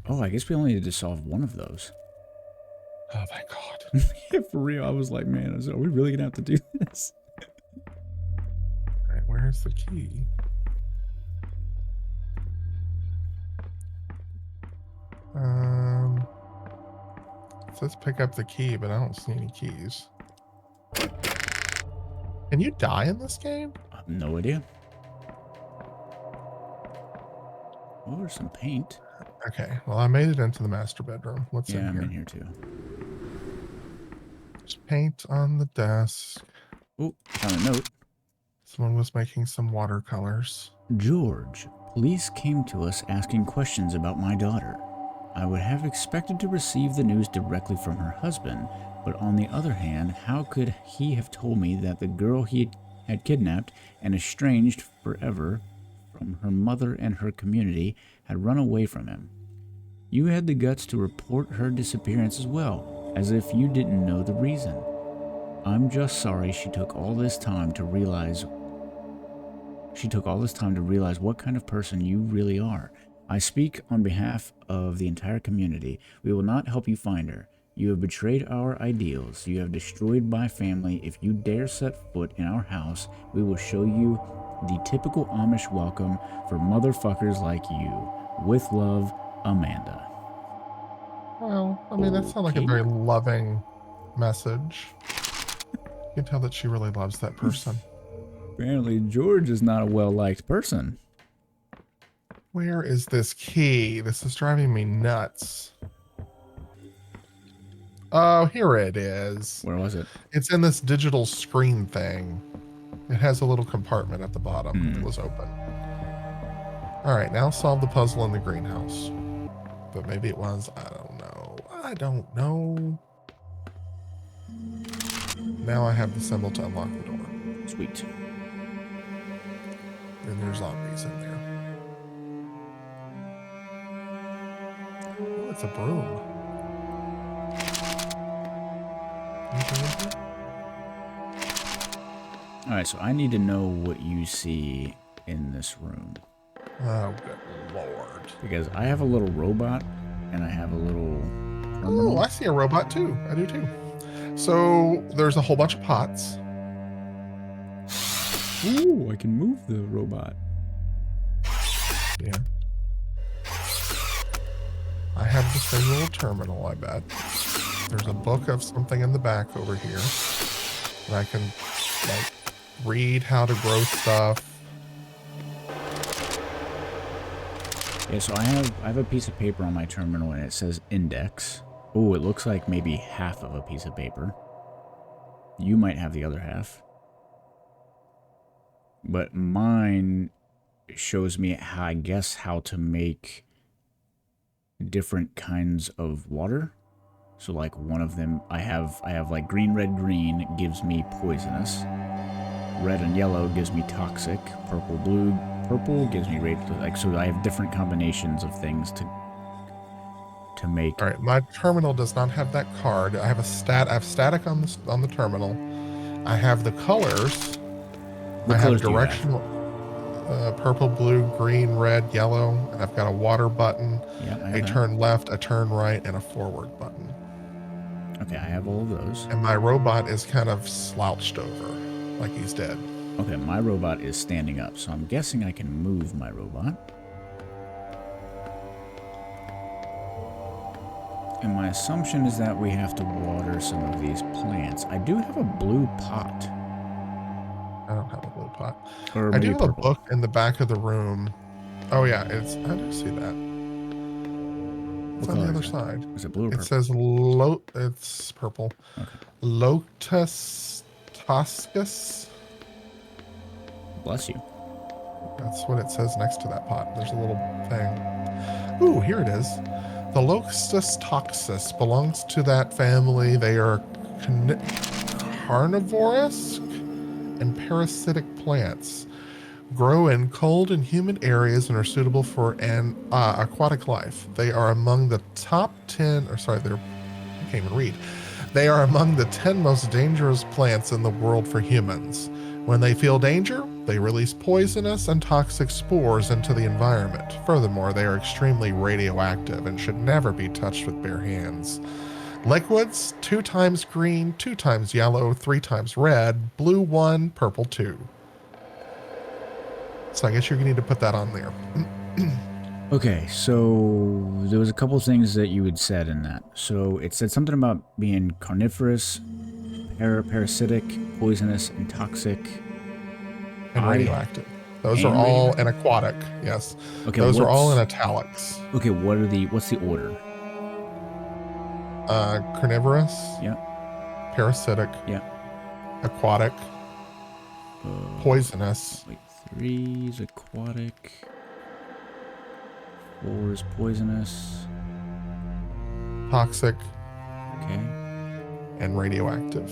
Oh, I guess we only need to solve one of those. Oh my god. Yeah, for real, I was like, man, are we really gonna have to do this? Alright, where's the key? It says pick up the key, but I don't see any keys. Can you die in this game? I have no idea. Oh, there's some paint. Okay, well I made it into the master bedroom. What's Yeah, in I'm here? in here too. There's paint on the desk. Oh, found a note. Someone was making some watercolors. George, police came to us asking questions about my daughter. I would have expected to receive the news directly from her husband, but on the other hand, how could he have told me that the girl he had kidnapped and estranged forever from her mother and her community, had run away from him. You had the guts to report her disappearance as well, as if you didn't know the reason. I'm just sorry she took all this time to realize what kind of person you really are. I speak on behalf of the entire community. We will not help you find her. You have betrayed our ideals. You have destroyed my family. If you dare set foot in our house, we will show you the typical Amish welcome for motherfuckers like you. With love, Amanda. Well, I mean, that sounds like a Okay. very loving message. You can tell that she really loves that person. Apparently, George is not a well-liked person. Where is this key? This is driving me nuts. Oh, here it is. Where was it? It's in this digital screen thing. It has a little compartment at the bottom. It was open. All right, now solve the puzzle in the greenhouse. But maybe it was. I don't know. I don't know. Now I have the symbol to unlock the door. Sweet. And there's zombies in there. Oh, it's a broom. Anything in here? Alright, so I need to know what you see in this room. Oh, good lord. Because I have a little robot, and I have a little Oh, terminal. I see a robot too. I do too. So there's a whole bunch of pots. Ooh, I can move the robot. Yeah. I have the same little terminal, I bet. There's a book of something in the back over here. And I can, like, read how to grow stuff. Yeah, so I have a piece of paper on my terminal, and it says index. Oh, it looks like maybe half of a piece of paper. You might have the other half. But mine shows me how, I guess, how to make different kinds of water. So like one of them, I have like green, red, green gives me poisonous. Red and yellow gives me toxic. Purple, blue, purple gives me like, so I have different combinations of things to make. All right, my terminal does not have that card. I have static on the terminal. I have the colors. What I colors have do you have? directional purple, blue, green, red, yellow, and I've got a water button, Yeah, I have a that. turn left, a turn right, and a forward button. Okay, I have all of those. And my robot is kind of slouched over, like he's dead. Okay, my robot is standing up, so I'm guessing I can move my robot. And my assumption is that we have to water some of these plants. I do have a blue pot. I don't have a blue pot. Or I maybe do have a purple. book in the back of the room. Oh yeah, I do see that. It's What on the color other is it? side. Is it blue or It purple? says it's purple. Okay. Lotus toscus. Bless you. That's what it says next to that pot. There's a little thing. Ooh, here it is. The Lotus toxus belongs to that family. They are carnivorous and parasitic plants. Grow in cold and humid areas and are suitable for an aquatic life. They are among the top 10, or sorry, I can't even read. They are among the 10 most dangerous plants in the world for humans. When they feel danger, they release poisonous and toxic spores into the environment. Furthermore, they are extremely radioactive and should never be touched with bare hands. Liquids, 2 times green, 2 times yellow, 3 times red, blue 1, purple 2. So I guess you're gonna need to put that on there. Okay, so there was a couple things that you had said in that. So it said something about being carnivorous, parasitic, poisonous, and toxic. And radioactive. Those And are all radioactive? and aquatic. Yes. Okay, Those are all in what's- italics. Okay, what's the order? Carnivorous, Yeah, parasitic, yeah. aquatic, poisonous, Like 3 is aquatic, 4 is poisonous. toxic, Okay. and radioactive.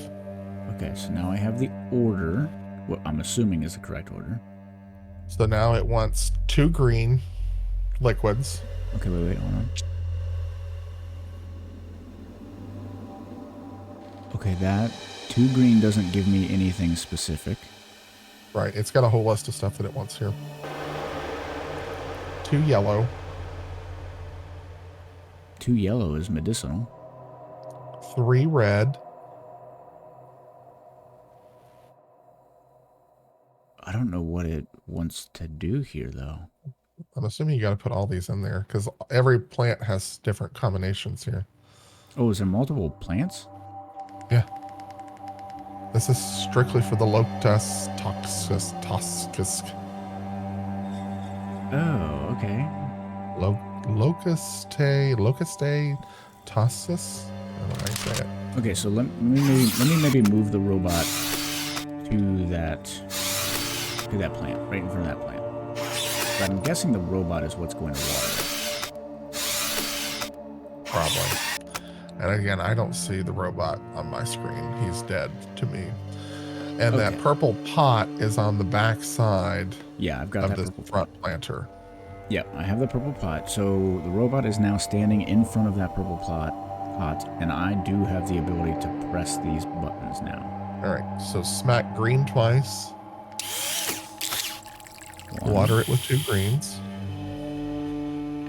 Okay, so now I have the order. what I'm assuming is the correct order. So now it wants 2 green liquids. Okay, wait, hold on. Okay, that 2 green doesn't give me anything specific. Right. It's got a whole list of stuff that it wants here. 2 yellow. 2 yellow is medicinal. 3 red. I don't know what it wants to do here, though. I'm assuming you got to put all these in there because every plant has different combinations here. Oh, is there multiple plants? Yeah. This is strictly for the Lotus Toscus. Oh, okay. Locustae Toscus? I don't know how you say it. Okay, so let me maybe move the robot to that plant, right in front of that plant. But I'm guessing the robot is what's going to water. Probably. And again, I don't see the robot on my screen. He's dead to me. And that Okay. purple pot is on the back side Yeah, I've got of that this purple pot. front planter. Yeah, I have the purple pot. So the robot is now standing in front of that purple pot, and I do have the ability to press these buttons now. All right, so smack green twice. One, Water it with 2 greens.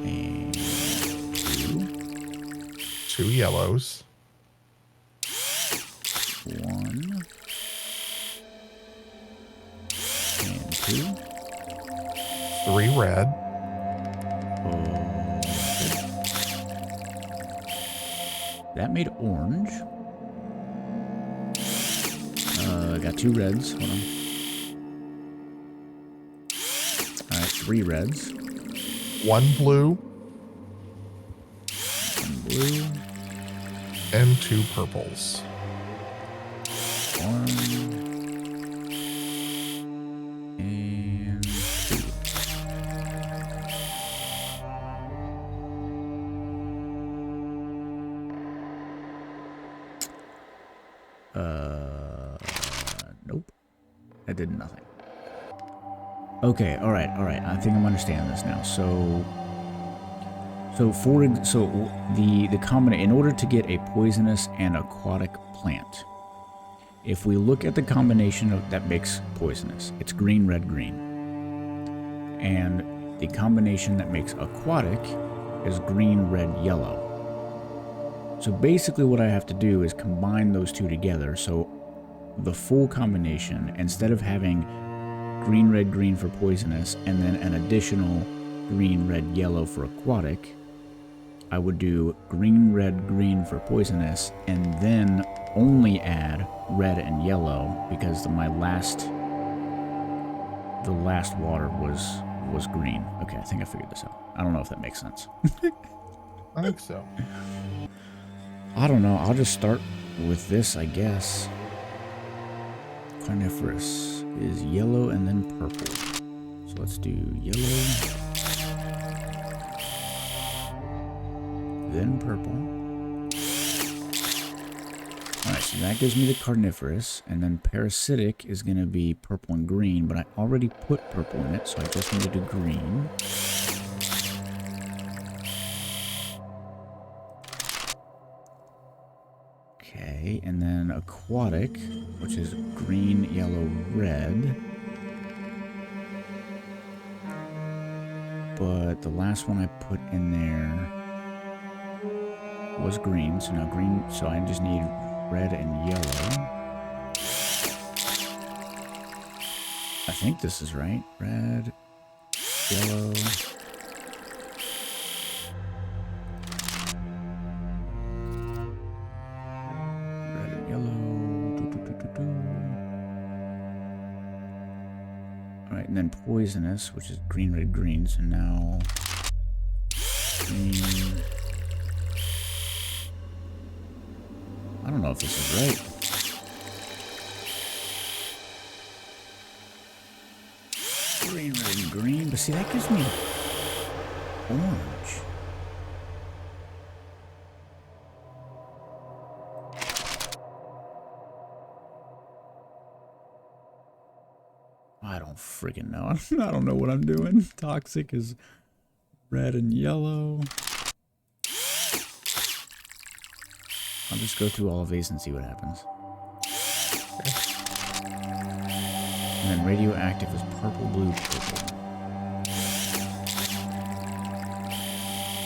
and 2. 2 yellows. 1 and 2. 3 red. Oh. That made orange. Got 2 reds. Hold on. All right, 3 reds. 1 blue 1 blue. and 2 purples. 1 and 2. Nope. That did nothing. Okay, all right. I think I'm understanding this now. So the combination, in order to get a poisonous and aquatic plant, if we look at the combination that makes poisonous, it's green, red, green, and the combination that makes aquatic is green, red, yellow. So basically, what I have to do is combine those two together. So the full combination, instead of having green, red, green for poisonous, and then an additional green, red, yellow for aquatic, I would do green, red, green for poisonous, and then only add red and yellow because the last water was green. Okay, I think I figured this out. I don't know if that makes sense. I think so. I don't know. I'll just start with this, I guess. Carnivorous is yellow and then purple. So let's do yellow, then purple. Alright, so that gives me the carnivorous, and then parasitic is going to be purple and green, but I already put purple in it, so I just need to do green. Okay, and then aquatic, which is green, yellow, red. But the last one I put in there was green, so now green, so I just need red and yellow. I think this is right. Red, yellow. Red and yellow. Alright, and then poisonous, which is green, red, green. So now green. I don't know if this is right. Green, red, and green. But see, that gives me orange. I don't freaking know. I don't know what I'm doing. Toxic is red and yellow. I'll just go through all of these and see what happens. And then radioactive is purple, blue, purple.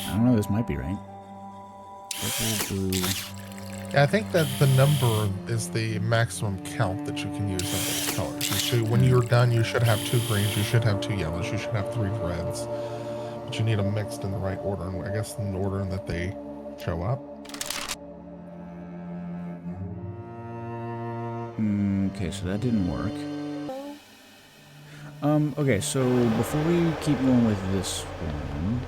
I don't know, this might be right. Purple, blue. Yeah, I think that the number is the maximum count that you can use of those colors. When you're done, you should have 2 greens, you should have 2 yellows, you should have 3 reds. But you need them mixed in the right order, and I guess in the order that they show up. Okay, so that didn't work. Okay, so before we keep going with this one,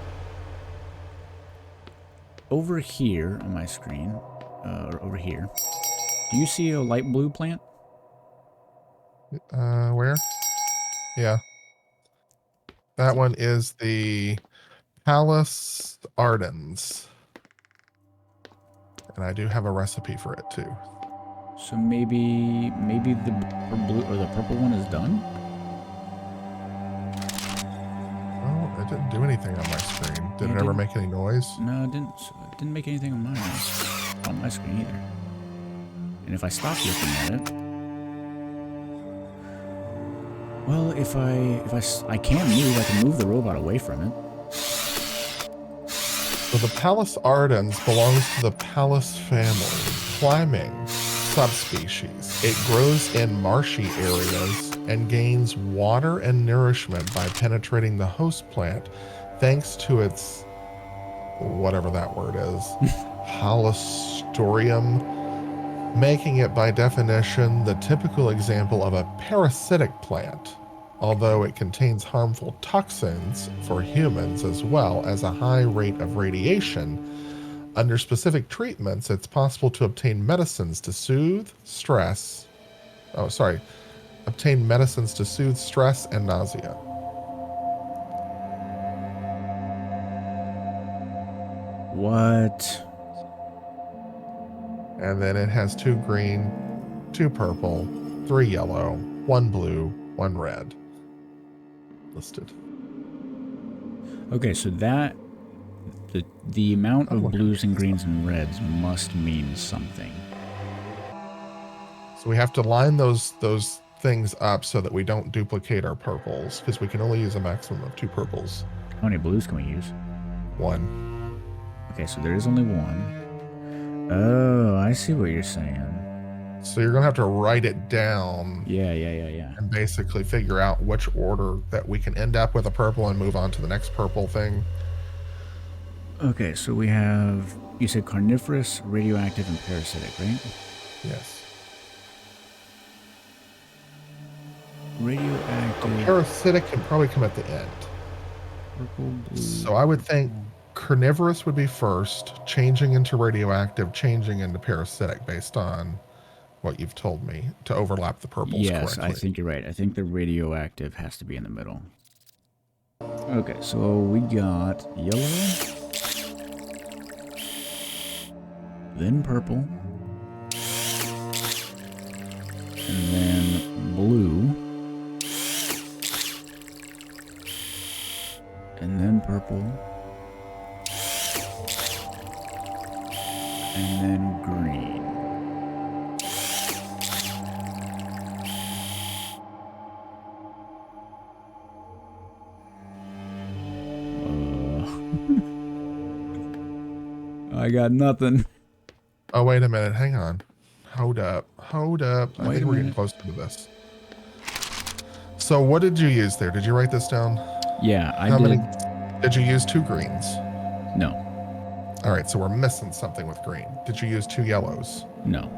over here on my screen, or over here, do you see a light blue plant? Where? Yeah. That one is the Pallas Ardens. And I do have a recipe for it too. So maybe the blue or the purple one is done? Oh, it didn't do anything on my screen. Did Yeah, it ever make any noise? No, it didn't make anything on my screen either. And if I stop looking at it, well, if I can't move, I can move the robot away from it. So the Pallas Ardens belongs to the Pallas family, climbing subspecies. It grows in marshy areas and gains water and nourishment by penetrating the host plant thanks to its, whatever that word is, halostorium, making it by definition the typical example of a parasitic plant, although it contains harmful toxins for humans as well as a high rate of radiation. Under specific treatments, it's possible to obtain medicines to soothe stress. Obtain medicines to soothe stress and nausea. What? And then it has 2 green, 2 purple, 3 yellow, 1 blue, 1 red listed. Okay, so that the amount of blues and greens and reds must mean something. So we have to line those things up so that we don't duplicate our purples, because we can only use a maximum of 2 purples. How many blues can we use? 1. Okay, so there is only 1. Oh, I see what you're saying. So you're gonna have to write it down. Yeah. And basically figure out which order that we can end up with a purple and move on to the next purple thing. Okay, so we have, you said carnivorous, radioactive, and parasitic, right? Yes. Radioactive, Parasitic can probably come at the end. purple, blue. So I would think carnivorous would be first, changing into radioactive, changing into parasitic based on what you've told me to overlap the purples Yes, correctly. I think you're right. I think the radioactive has to be in the middle. Okay, so we got yellow, then purple, and then blue, and then purple, and then green. I got nothing. Oh, wait a minute. Hang on. Hold up. I Wait think a we're getting minute. close to this. So what did you use there? Did you write this down? Yeah, I How did. many? Did you use 2 greens? No, All right, so we're missing something with green. Did you use 2 yellows? no,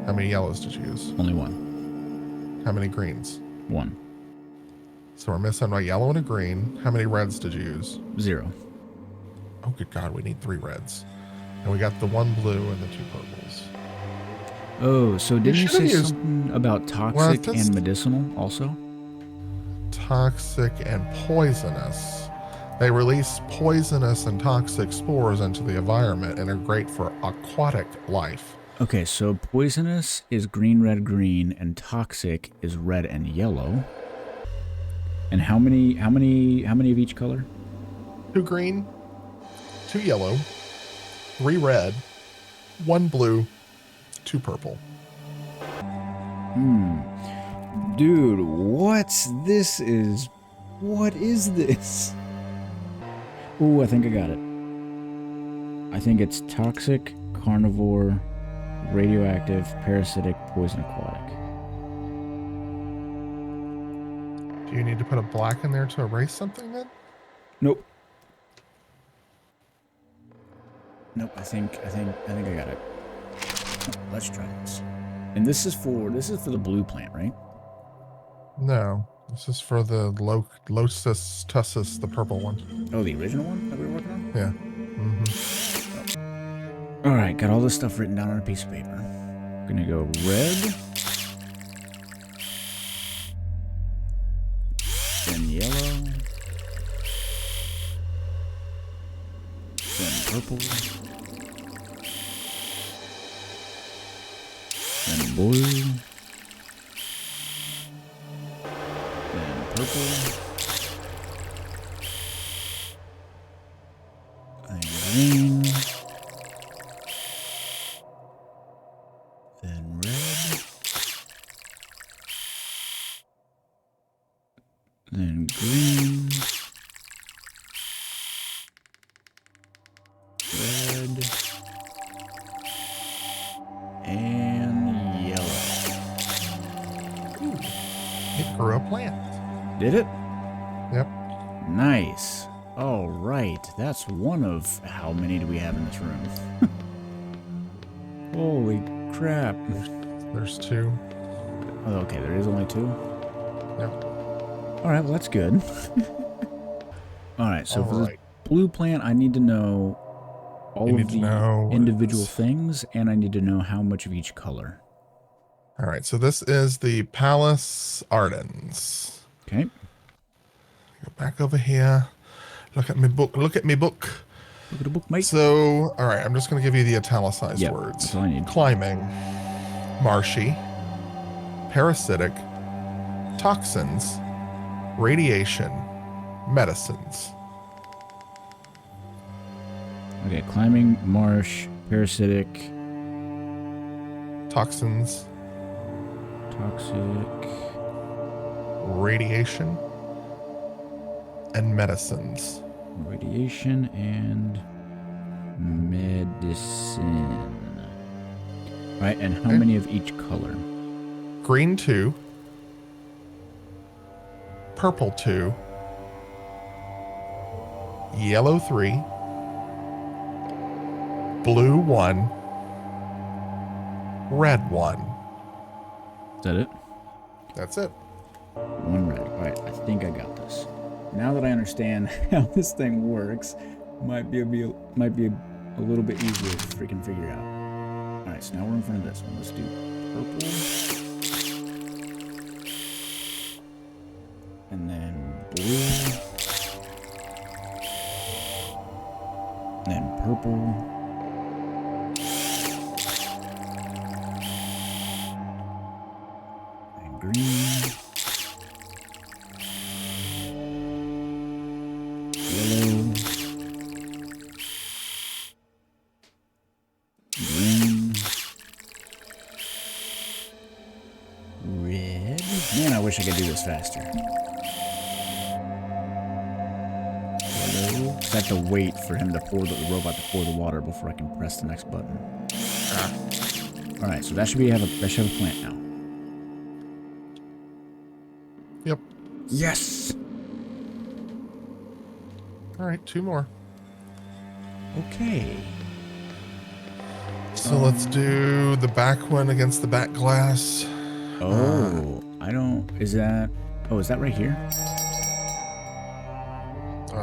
How many yellows did you use? only one. How many greens? 1. So we're missing a yellow and a green. How many reds did you use? 0. Oh, good God, we need 3 reds. And we got the 1 blue and the 2 purples. Oh, so didn't you should say have used- something about toxic Well, that's- and medicinal also? Toxic and poisonous. They release poisonous and toxic spores into the environment and are great for aquatic life. Okay, so poisonous is green, red, green, and toxic is red and yellow. And how many of each color? 2 green, 2 yellow, 3 red, 1 blue, 2 purple. Dude, what's this is... What is this? Ooh, I think I got it. I think it's toxic, carnivore, radioactive, parasitic, poison aquatic. Do you need to put a black in there to erase something then? Nope. Nope, I think I got it. Let's try this. And this is for the blue plant, right? No. This is for the Lotus tussus, the purple one. Oh, the original one that we were working on? Yeah. All right, got all this stuff written down on a piece of paper. Gonna go red, then yellow, then purple, then blue, then purple, then green. Then red. Then green. Red. And yellow. It grew a plant. Did it? Yep. Nice. All right. That's one of how many do we have in this room? Holy crap. There's 2. Oh, okay, there is only 2? Yep. Alright, well that's good. Alright, so for this Alright. blue plant, I need to know all You of need to the know individual it's- things, and I need to know how much of each color. All right. So this is the Pallas Ardens. Okay? Go back over here. Look at me book. Look at me book. Look at the book, mate. So, all right. I'm just going to give you the italicized Yep, words. that's all I need. Climbing, marshy, parasitic, toxins, radiation, medicines. Okay, climbing, marsh, parasitic, Toxins, toxic, radiation, and medicines. radiation, and medicine. Right, and how Okay. many of each color? Green 2, purple 2, yellow 3, blue 1, red 1. Is that it? That's it. One red. Alright, I think I got this. Now that I understand how this thing works, might be a little bit easier to freaking figure out. Alright, so now we're in front of this one. Let's do purple. And then blue. And then purple. And green. Yellow. Green. Red. Man, I wish I could do this faster. Yellow. 'Cause I have to wait for him to pour the robot to pour the water before I can press the next button. All right, so that should have a plant now. Yep. Yes. All right, 2 more. Okay. So let's do the back one against the back glass. Oh, I don't. Is that? Oh, is that right here?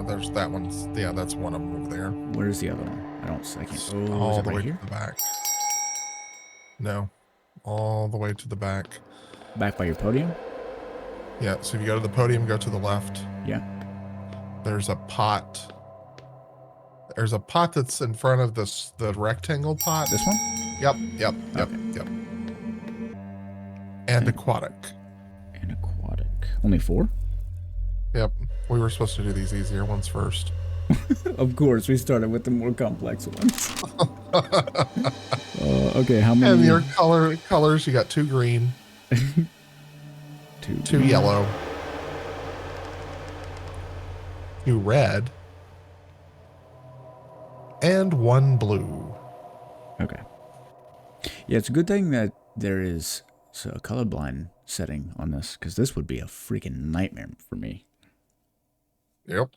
There's that one. Yeah, that's one of them over there. Where's the other one? I don't. I can't. Oh, is All it the right way here? to the back. No, all the way to the back. Back by your podium? Yeah, so if you go to the podium, go to the left. Yeah. There's a pot. There's a pot that's in front of the rectangle pot. This one? Yep. Okay. And aquatic. And aquatic. Only 4? Yep. We were supposed to do these easier ones first. Of course, we started with the more complex ones. Okay, how many? And your colors, you got 2 green, 2 yellow, 2 red, and 1 blue. Okay. Yeah, it's a good thing that there is a colorblind setting on this, because this would be a freaking nightmare for me. Yep.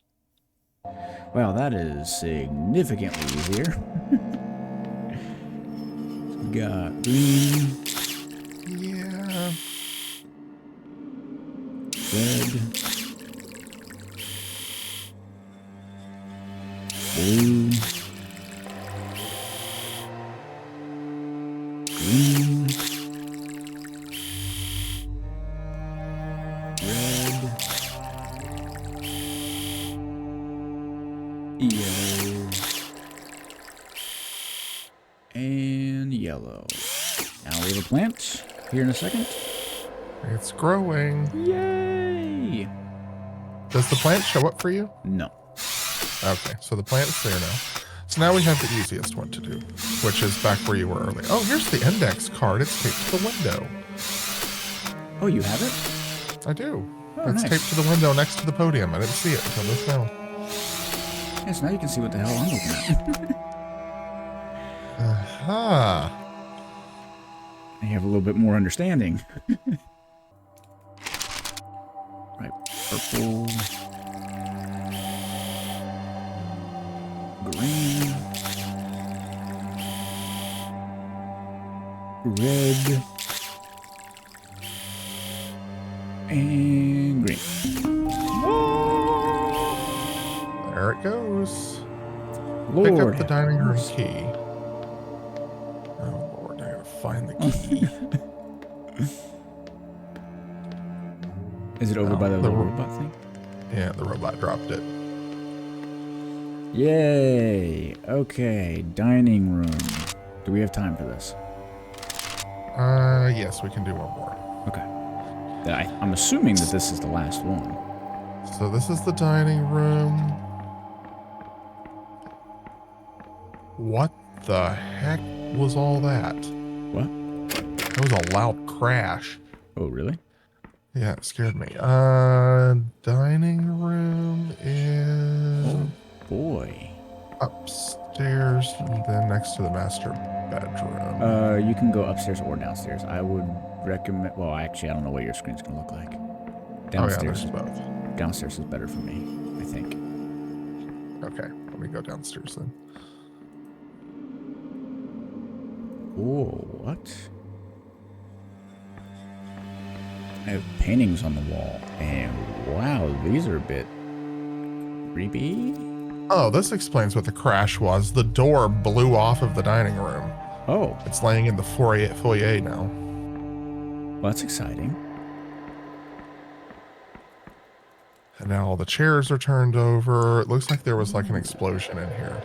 Wow, that is significantly easier. So we got green, Yeah. red, blue, green, red, yellow, and yellow. Now we have a plant here in a second. It's growing. Yay! Does the plant show up for you? No. Okay, so the plant is there now. So now we have the easiest one to do, which is back where you were earlier. Oh, here's the index card. It's taped to the window. Oh, you have it? I do. Oh, It's nice. taped to the window next to the podium. I didn't see it until just now. Yes, now you can see what the hell I'm looking at. Aha. You have a little bit more understanding. Right, purple, green, red, and green. There it goes. Lord, Pick up the have dining room mercy. key. Oh, Lord, I gotta find the key. Is it over Oh, by the the little ro- robot thing? Yeah, the robot dropped it. Yay! Okay, dining room. Do we have time for this? Yes, we can do one more. Okay. I'm assuming that this is the last one. So this is the dining room. What the heck was all that? What? That was a loud crash. Oh, really? Yeah, it scared me. Dining room is Boy. upstairs and then next to the master bedroom. You can go upstairs or downstairs. I would recommend. Well, actually, I don't know what your screen's gonna look like. Oh yeah, Downstairs. there's both. Downstairs is better for me, I think. Okay, let me go downstairs then. Oh, what? I have paintings on the wall, and wow, these are a bit creepy. Oh, this explains what the crash was. The door blew off of the dining room. Oh, It's laying in the foyer now. well, that's exciting. And now all the chairs are turned over. It looks like there was like an explosion in here.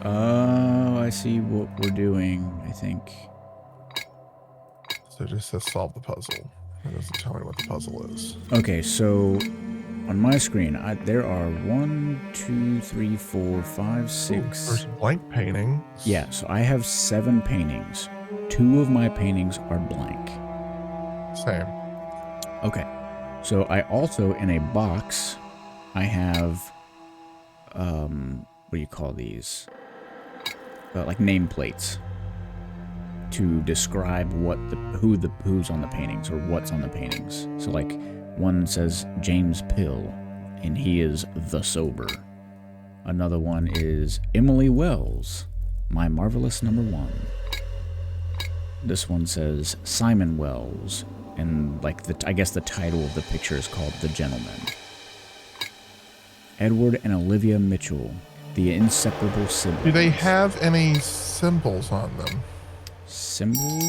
Oh, I see what we're doing, I think. So it just says solve the puzzle. It doesn't tell me what the puzzle is. Okay, so on my screen, there are 1, 2, 3, 4, 5, Ooh, 6. there's blank painting. Yeah, so I have 7 paintings. 2 of my paintings are blank. Same. Okay, so I also, in a box, I have, what do you call these? Like nameplates to describe who's on the paintings or what's on the paintings. So like one says James Pill, and he is the sober. Another one is Emily Wells, my marvelous number 1. This one says Simon Wells, and like I guess the title of the picture is called The Gentleman. Edward and Olivia Mitchell, the inseparable siblings. Do they have any symbols on them? Symbols?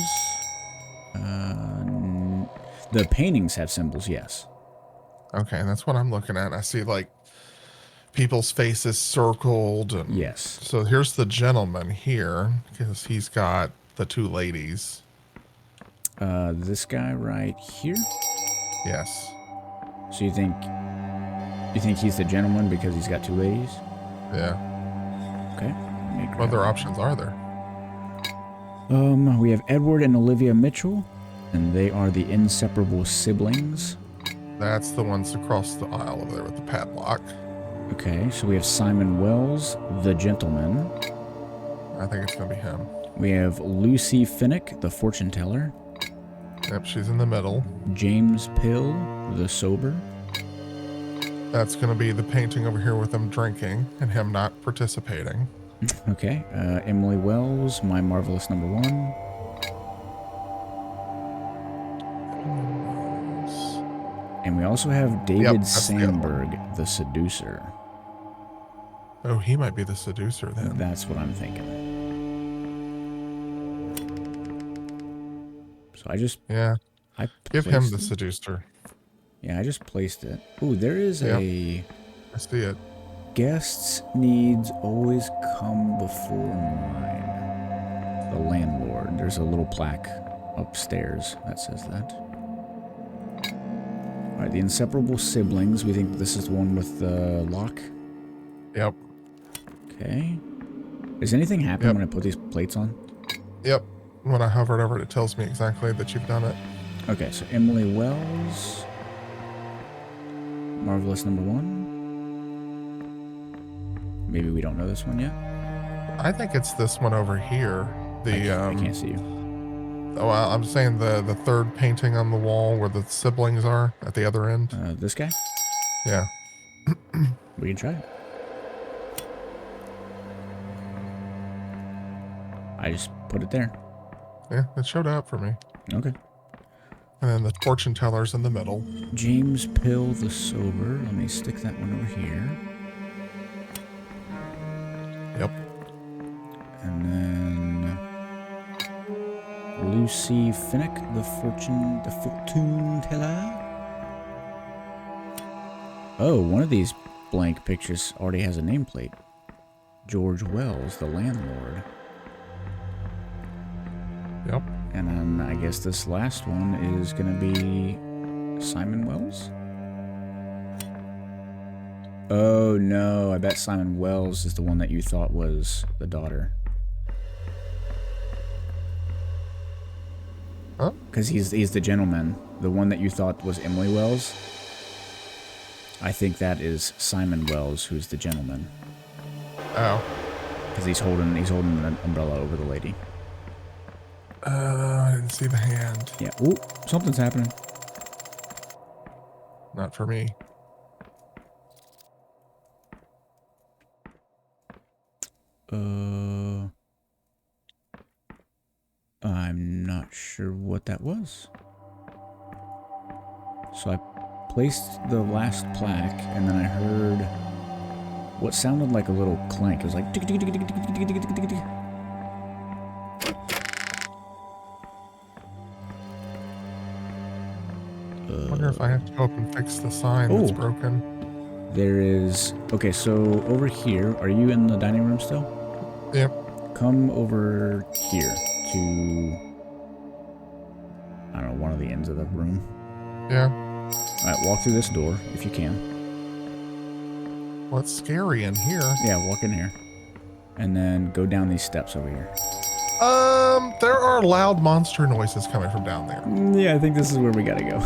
The paintings have symbols, yes. Okay, that's what I'm looking at. I see like people's faces circled. And Yes. So here's the gentleman here because he's got the 2 ladies. This guy right here? Yes. So you think he's the gentleman because he's got two ladies? Yeah. Okay. What other options are there? We have Edward and Olivia Mitchell, and they are the inseparable siblings. That's the ones across the aisle over there with the padlock. Okay, so we have Simon Wells, the gentleman. I think it's going to be him. We have Lucy Finnick, the fortune teller. Yep, she's in the middle. James Pill, the sober. That's going to be the painting over here with them drinking and him not participating. Okay, Emily Wells, my marvelous number one. And we also have David that's the other one. Sandberg, the seducer. Oh, he might be the seducer then. That's what I'm thinking. So I Give him placed the it. seducer. Yeah, I just placed it. Ooh, there is Yep. a I see it. guests' needs always come before mine. The landlord. There's a little plaque upstairs that says that. All right, the inseparable siblings. We think this is the one with the lock. Yep. Okay. Does anything happen Yep. when I put these plates on? Yep. When I hover it over, it tells me exactly that you've done it. Okay, so Emily Wells. Marvelous number one. Maybe we don't know this one yet. I think it's this one over here. The I can't see you. Oh, I'm saying the third painting on the wall where the siblings are at the other end. This guy? Yeah. We can try it. I just put it there. Yeah, it showed up for me. Okay. And then the fortune teller's in the middle. James Pill the sober. Let me stick that one over here. Yep. And then Lucy Finnick, the fortune teller. Oh, one of these blank pictures already has a nameplate. George Wells, the landlord. Yep. And then I guess this last one is gonna be Simon Wells? Oh no, I bet Simon Wells is the one that you thought was the daughter. Huh? Because he's the gentleman. The one that you thought was Emily Wells. I think that is Simon Wells, who's the gentleman. Oh. Because he's holding an umbrella over the lady. I didn't see the hand. Yeah. Ooh, something's happening. Not for me. I'm not sure what that was. So I placed the last plaque, and then I heard what sounded like a little clank. It was like tick, tick, tick, tick, tick, tick, tick, tick, tick, tick. I wonder if I have to go up and fix the sign that's Oh. broken. There is... Okay, so over here, are you in the dining room still? Yep. Come over here to... I don't know, one of the ends of the room. Yeah. Alright, walk through this door, if you can. Well, it's scary in here. Yeah, walk in here. And then go down these steps over here. There are loud monster noises coming from down there. Yeah, I think this is where we gotta go.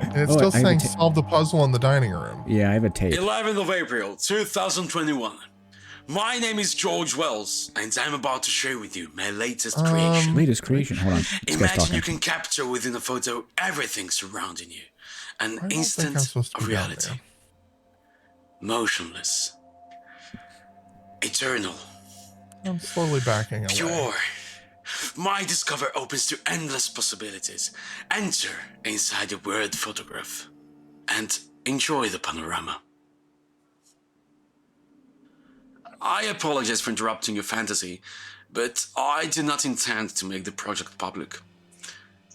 And it's Oh, still I have a saying ta- solve the puzzle in the dining room. Yeah, I have a tape. 11th of April 2021. My name is George Wells, and I'm about to share with you my latest creation. Latest creation. Hold on. This guy's Imagine talking. you can capture within a photo everything surrounding you. An I don't think I'm instant supposed to of be down reality. there. Motionless. Eternal. I'm slowly backing away. Pure. My discover opens to endless possibilities. Enter inside the word photograph and enjoy the panorama. I apologize for interrupting your fantasy, but I do not intend to make the project public.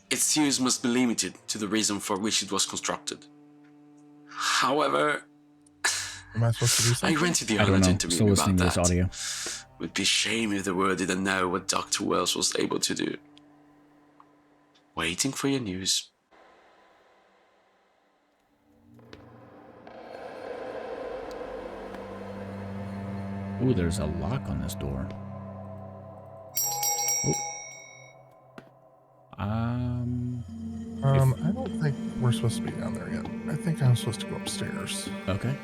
Its use must be limited to the reason for which it was constructed. However, Am I supposed to do I something? granted the I honor don't to know. interview Still you listening about to this that. audio. Would be shame if the world didn't know what Dr. Wells was able to do. Waiting for your news. Ooh, there's a lock on this door. I don't think we're supposed to be down there yet. I think I'm supposed to go upstairs. Okay.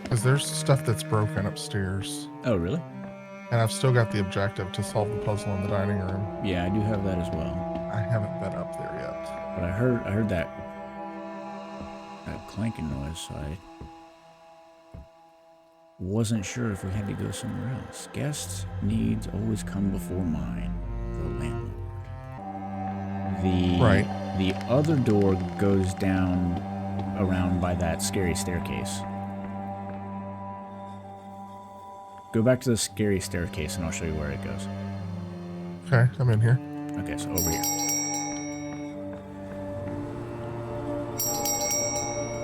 Because there's stuff that's broken upstairs. Oh, really? And I've still got the objective to solve the puzzle in the dining room. Yeah, I do have that as well. I haven't been up there yet. But I heard that clanking noise, so I wasn't sure if we had to go somewhere else. Guests' needs always come before mine. The landlord. The other door goes down around by that scary staircase. Go back to the scary staircase and I'll show you where it goes. Okay, I'm in here. Okay, so over here.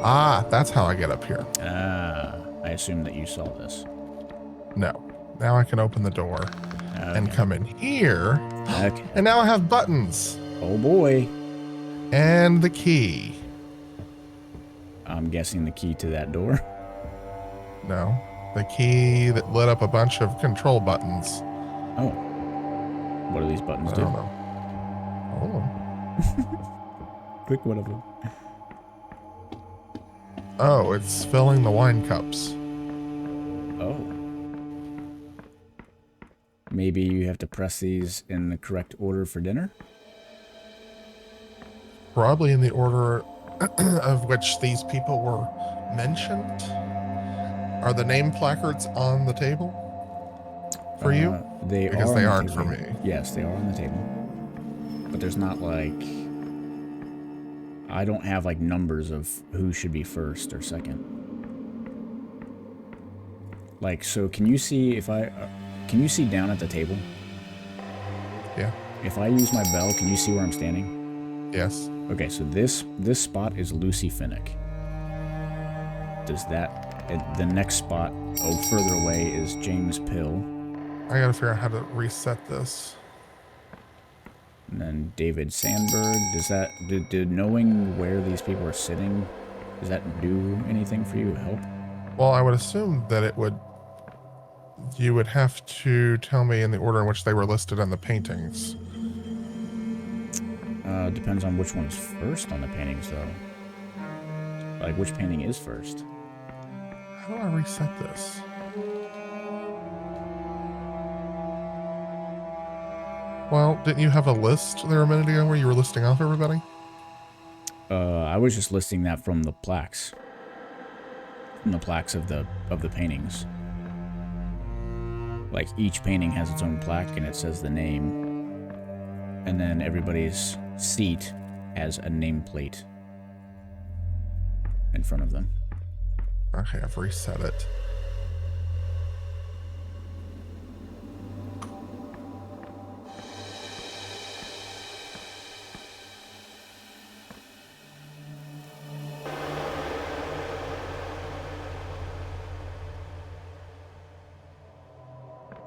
Ah, that's how I get up here. I assume that you saw this. No. Now I can open the door and come in here. Okay. And now I have buttons Oh boy. and the key. I'm guessing the key to that door. No. The key that lit up a bunch of control buttons. Oh. What do these buttons I do? don't know. Oh. Click one of them. Oh, it's filling the wine cups. Oh. Maybe you have to press these in the correct order for dinner? Probably in the order of which these people were mentioned. Are the name placards on the table for you? They Because are they on the aren't for table. me. Yes, they are on the table. But there's not like... I don't have like numbers of who should be first or second. Like, so can you see if I... can you see down at the table? Yeah. If I use my bell, can you see where I'm standing? Yes. Okay, so this spot is Lucy Finnick. Does that... the next spot, further away, is James Pill. I gotta figure out how to reset this. And then David Sandberg. Does that... Did knowing where these people are sitting, does that do anything for you? Help? Well, I would assume that it would... You would have to tell me in the order in which they were listed on the paintings. Depends on which one's first on the paintings, though. Like, which painting is first? How do I reset this? Well, didn't you have a list there a minute ago where you were listing off everybody? I was just listing that from the plaques. From the plaques of the paintings. Like, each painting has its own plaque, and it says the name. And then everybody's seat has a nameplate in front of them. Okay, I've reset it.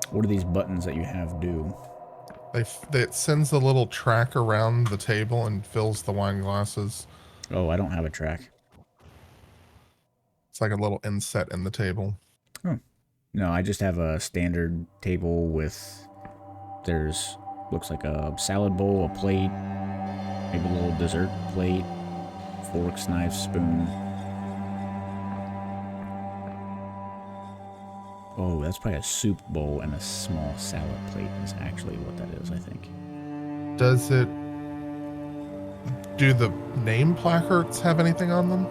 What do these buttons that you have do? It sends a little track around the table and fills the wine glasses. Oh, I don't have a track. It's like a little inset in the table. Oh. No, I just have a standard table with... There's... Looks like a salad bowl, a plate, maybe a little dessert plate, forks, knife, spoon. Oh, that's probably a soup bowl and a small salad plate is actually what that is, I think. Does it... Do the name placards have anything on them?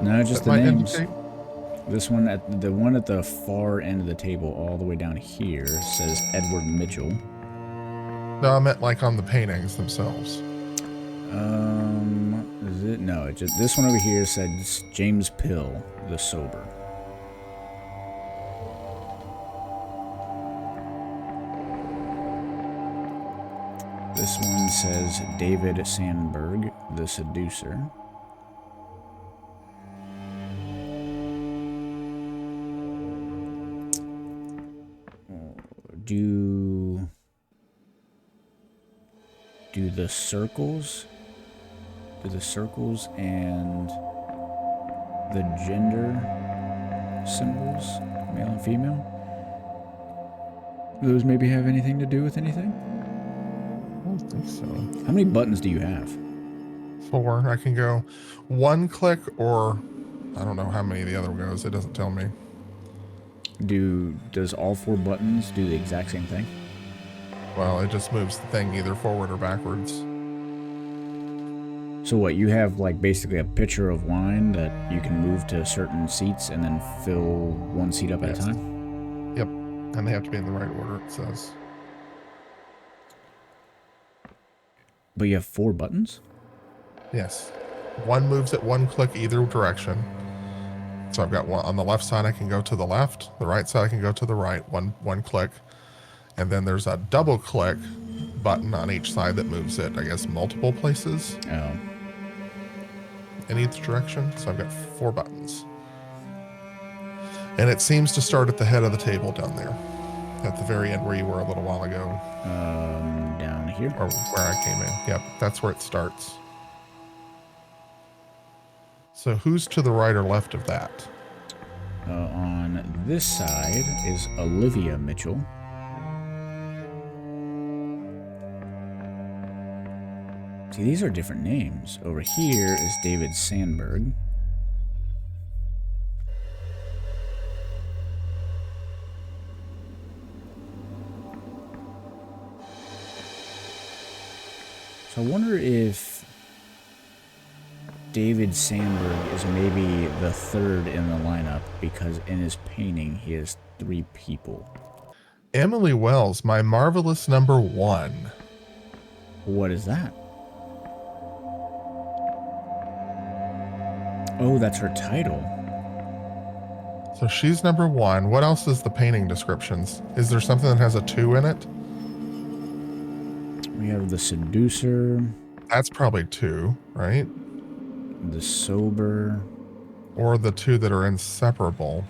No, just that the might names. indicate? This one, the one at the far end of the table, all the way down here, says Edward Mitchell. No, I meant like on the paintings themselves. Is it? No, it just, this one over here says James Pill, the Sober. This one says David Sandberg, the Seducer. Do the circles and the gender symbols, male and female, Do those maybe have anything to do with anything? I don't think so. How many buttons do you have? 4. I can go 1 click, or I don't know how many the other goes. It doesn't tell me. Does all 4 buttons do the exact same thing? Well, it just moves the thing either forward or backwards. So what, you have like basically a pitcher of wine that you can move to certain seats and then fill one seat up at Yes. a time? Yep. And they have to be in the right order, it says. But you have 4 buttons? Yes. One moves at 1 click either direction. So I've got one on the left side, I can go to the left. The right side, I can go to the right. One click. And then there's a double click button on each side that moves it, I guess, multiple places Oh. in each direction. So I've got 4 buttons. And it seems to start at the head of the table down there. At the very end where you were a little while ago. Down here? Or where I came in. Yep, that's where it starts. So who's to the right or left of that? On this side is Olivia Mitchell. See, these are different names. Over here is David Sandberg. So I wonder if David Sandberg is maybe the 3rd in the lineup because in his painting he has 3 people. Emily Wells, my marvelous number 1. What is that? Oh, that's her title. So she's number 1. What else is the painting descriptions? Is there something that has a 2 in it? We have the seducer, That's probably 2, right? the sober. Or the 2 that are inseparable.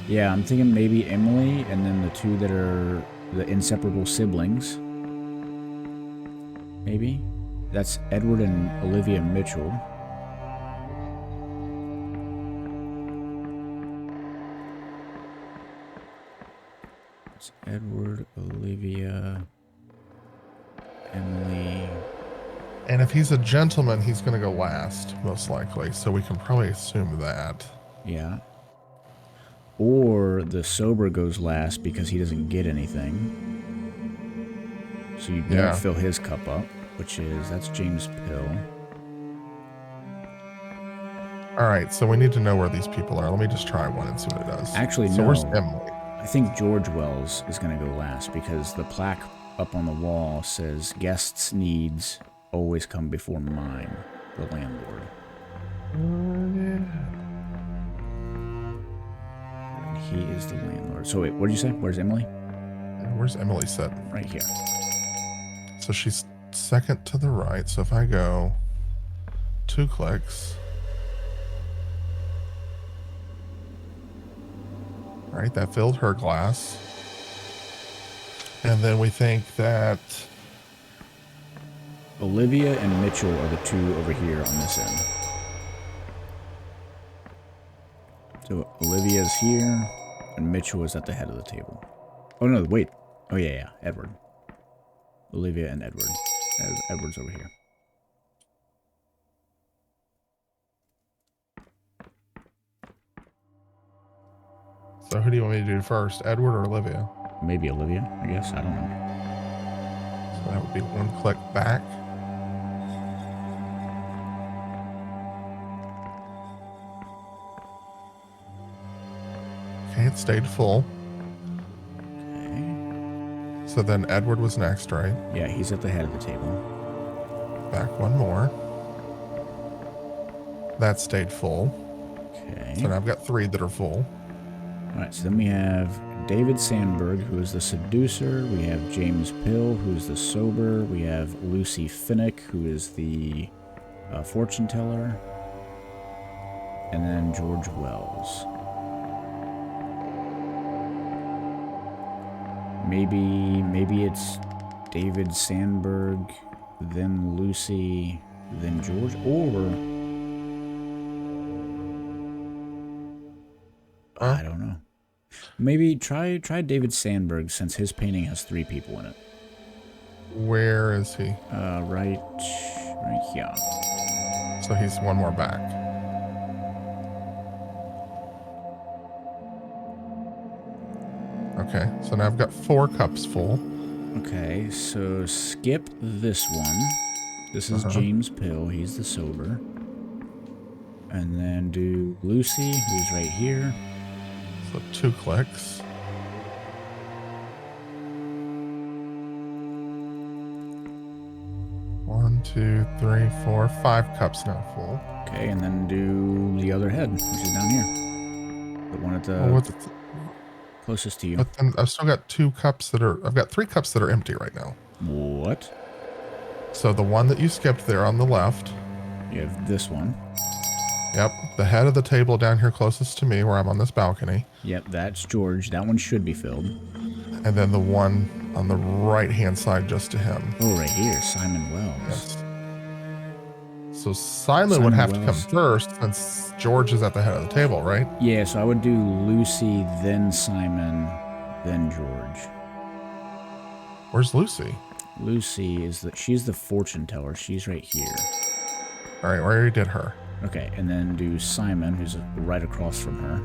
Yeah, I'm thinking maybe Emily and then the 2 that are the inseparable siblings. Maybe. That's Edward and Olivia Mitchell. It's Edward, Olivia, Emily. And if he's a gentleman, he's going to go last, most likely. So we can probably assume that. Yeah. Or the sober goes last because he doesn't get anything. So you Yeah. don't fill his cup up, that's James Pill. All right, so we need to know where these people are. Let me just try one and see what it does. Actually, so no. where's Emily? I think George Wells is going to go last because the plaque up on the wall says guests' needs always come before mine, the landlord. And he is the landlord. So wait, what did you say? Where's Emily? Where's Emily sit? Right here. So she's second to the right. So if I go 2 clicks. All right, that filled her glass. And then we think that Olivia and Mitchell are the 2 over here on this end. So Olivia's here, and Mitchell is at the head of the table. Oh no, wait. Oh yeah, Edward. Olivia and Edward. Edward's over here. So who do you want me to do first, Edward or Olivia? Maybe Olivia, I guess. I don't know. So that would be 1 click back. Okay, it stayed full. Okay. So then Edward was next, right? Yeah, he's at the head of the table. Back 1 more. That stayed full. Okay. So now I've got 3 that are full. Alright, so then we have David Sandberg, who is the seducer. We have James Pill, who's the sober. We have Lucy Finnick, who is the fortune teller. And then George Wells. Maybe it's David Sandberg, then Lucy, then George, or I don't know. Maybe try David Sandberg since his painting has 3 people in it. Where is he? Right here. So he's one more back. Okay, so now I've got 4 cups full. Okay, so skip this one. This is James Pill. He's the sober. And then do Lucy, who's right here. So 2 clicks. One, 2, 3, 4, 5 cups now full. Okay, and then do the other head, which is down here. The one at the Well, what's closest to you. But then I've still got 2 cups that are. I've got 3 cups that are empty right now. What? So the one that you skipped there on the left. You have this one. Yep, the head of the table down here closest to me, where I'm on this balcony. Yep, that's George. That one should be filled. And then the one on the right-hand side just to him. Oh, right here, Simon Wells. Yes. So Simon would Simon have to come Wells. first since George is at the head of the table, right? Yeah, so I would do Lucy, then Simon, then George. Where's Lucy? Lucy is she's the fortune teller. She's right here. All right, we already did her. Okay, and then do Simon, who's right across from her.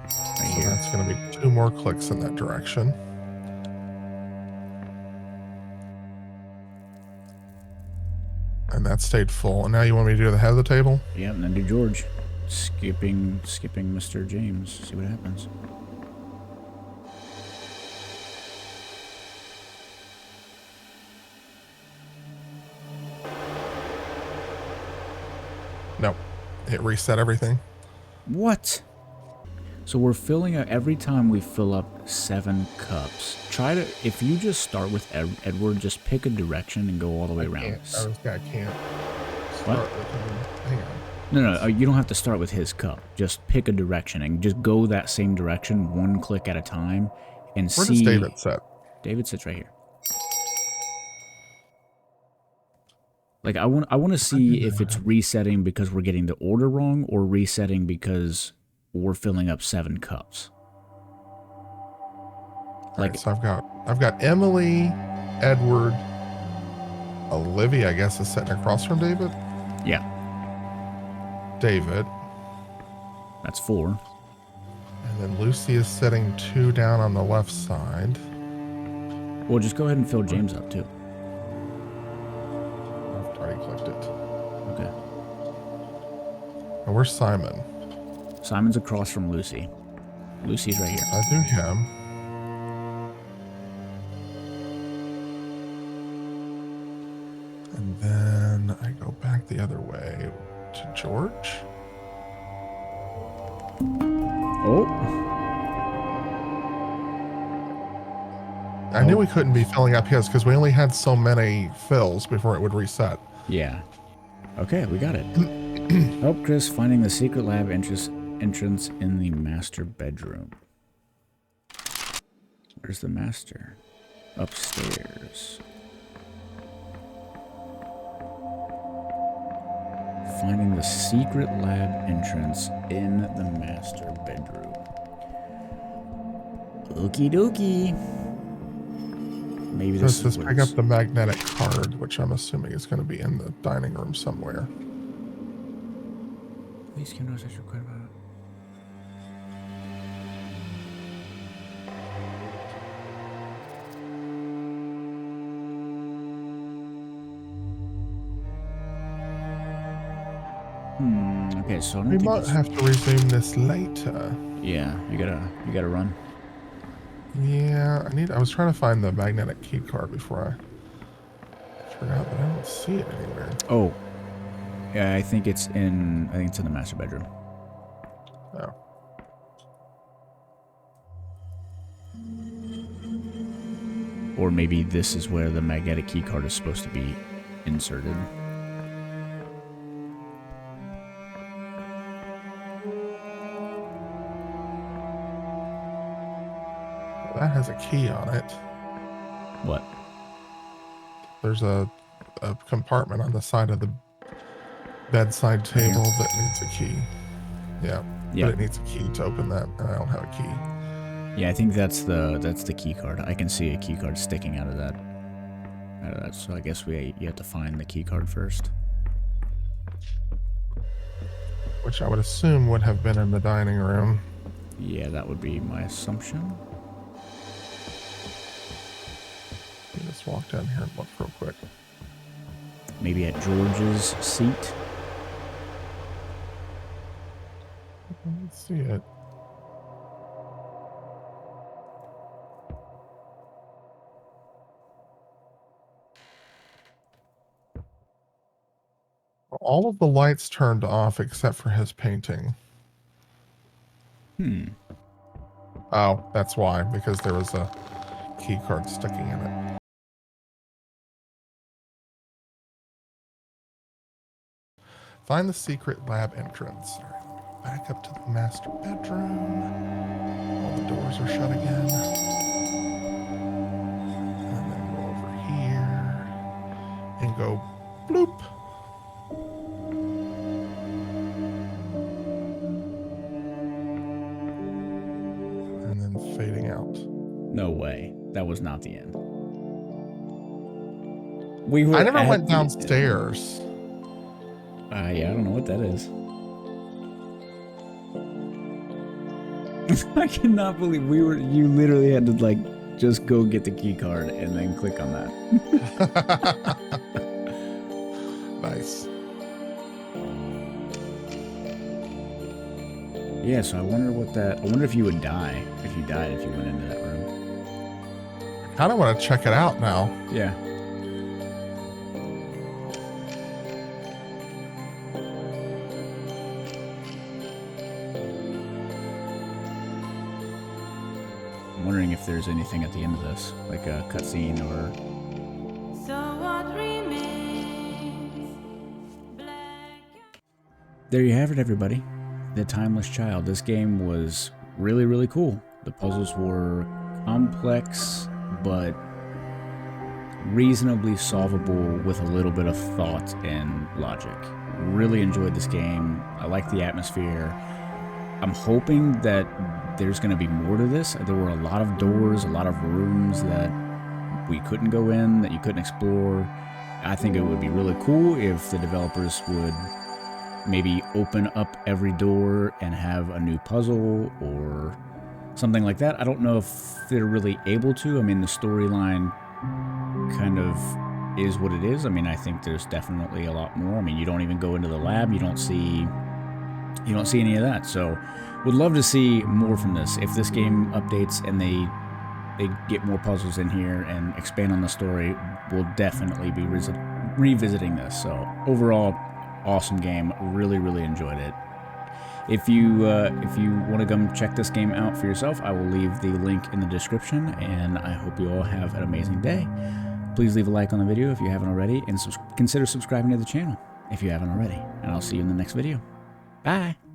Right So here. that's going to be 2 more clicks in that direction. And that stayed full. And now you want me to do the head of the table? Yep, and then do George. Skipping Mr. James. See what happens. Nope. It reset everything. What? So we're filling up every time we fill up 7 cups. If you just start with Edward, just pick a direction and go all the way around. This guy can't What? start with him. Hang on. No, you don't have to start with his cup. Just pick a direction and just go that same direction, 1 click at a time, and Where see. does David sit? David sits right here. Like I want to see if it's resetting because we're getting the order wrong or resetting because we're filling up 7 cups. Like, so I've got Emily, Edward, Olivia, I guess, is sitting across from David. Yeah, David, that's 4. and then Lucy is sitting 2 down on the left side. Well, just go ahead and fill James up too. I've already clicked it. Okay. And where's Simon? Simon's across from Lucy. Lucy's right here. I do him. And then I go back the other way to George. Oh, I knew we couldn't be filling up his because we only had so many fills before it would reset. yeah. Okay, we got it. Help Chris finding the secret lab entrance in the master bedroom. Where's the master? Upstairs. Finding the secret lab entrance in the master bedroom. Okie dokie. Maybe So it this says is what pick it's- up the magnetic card, which I'm assuming is going to be in the dining room somewhere. Please can notice required about it. Okay, so I don't We think might it's- have to resume this later. Yeah, you gotta run. Yeah, I was trying to find the magnetic key card before I forgot, but I don't see it anywhere. Oh, yeah, I think it's in the master bedroom. Oh. Or maybe this is where the magnetic key card is supposed to be inserted. That has a key on it. What? There's a compartment on the side of the bedside table that needs a key. Yeah. Yeah. But it needs a key to open that, and I don't have a key. Yeah, I think that's the key card. I can see a key card sticking out of that. So I guess you have to find the key card first. Which I would assume would have been in the dining room. Yeah, that would be my assumption. Let me just walk down here and look real quick. Maybe at George's seat. Let's see it. All of the lights turned off except for his painting. Oh, that's why, because there was a key card sticking in it. Find the secret lab entrance. All right, back up to the master bedroom. All the doors are shut again. And then go over here and go bloop. And then fading out. No way. That was not the end. I never went downstairs. Yeah, I don't know what that is. I cannot believe you literally had to like just go get the key card and then click on that. Nice. Yeah, so I wonder if you would die if you died if you went into that room. I kind of want to check it out now. Yeah. I'm wondering if there's anything at the end of this, like a cutscene or... There you have it, everybody. The Timeless Child. This game was really, really cool. The puzzles were complex, but reasonably solvable with a little bit of thought and logic. Really enjoyed this game. I like the atmosphere. I'm hoping that there's going to be more to this. There were a lot of doors, a lot of rooms that we couldn't go in, that you couldn't explore. I think it would be really cool if the developers would maybe open up every door and have a new puzzle or something like that. I don't know if they're really able to. I mean, the storyline kind of is what it is. I mean, I think there's definitely a lot more. I mean, you don't even go into the lab. You don't see any of that. So would love to see more from this. If this game updates and they get more puzzles in here and expand on the story, we'll definitely be revisiting this. So overall, awesome game. Really, really enjoyed it. If you want to come check this game out for yourself, I will leave the link in the description, and I hope you all have an amazing day. Please leave a like on the video if you haven't already, and consider subscribing to the channel if you haven't already. And I'll see you in the next video. Bye!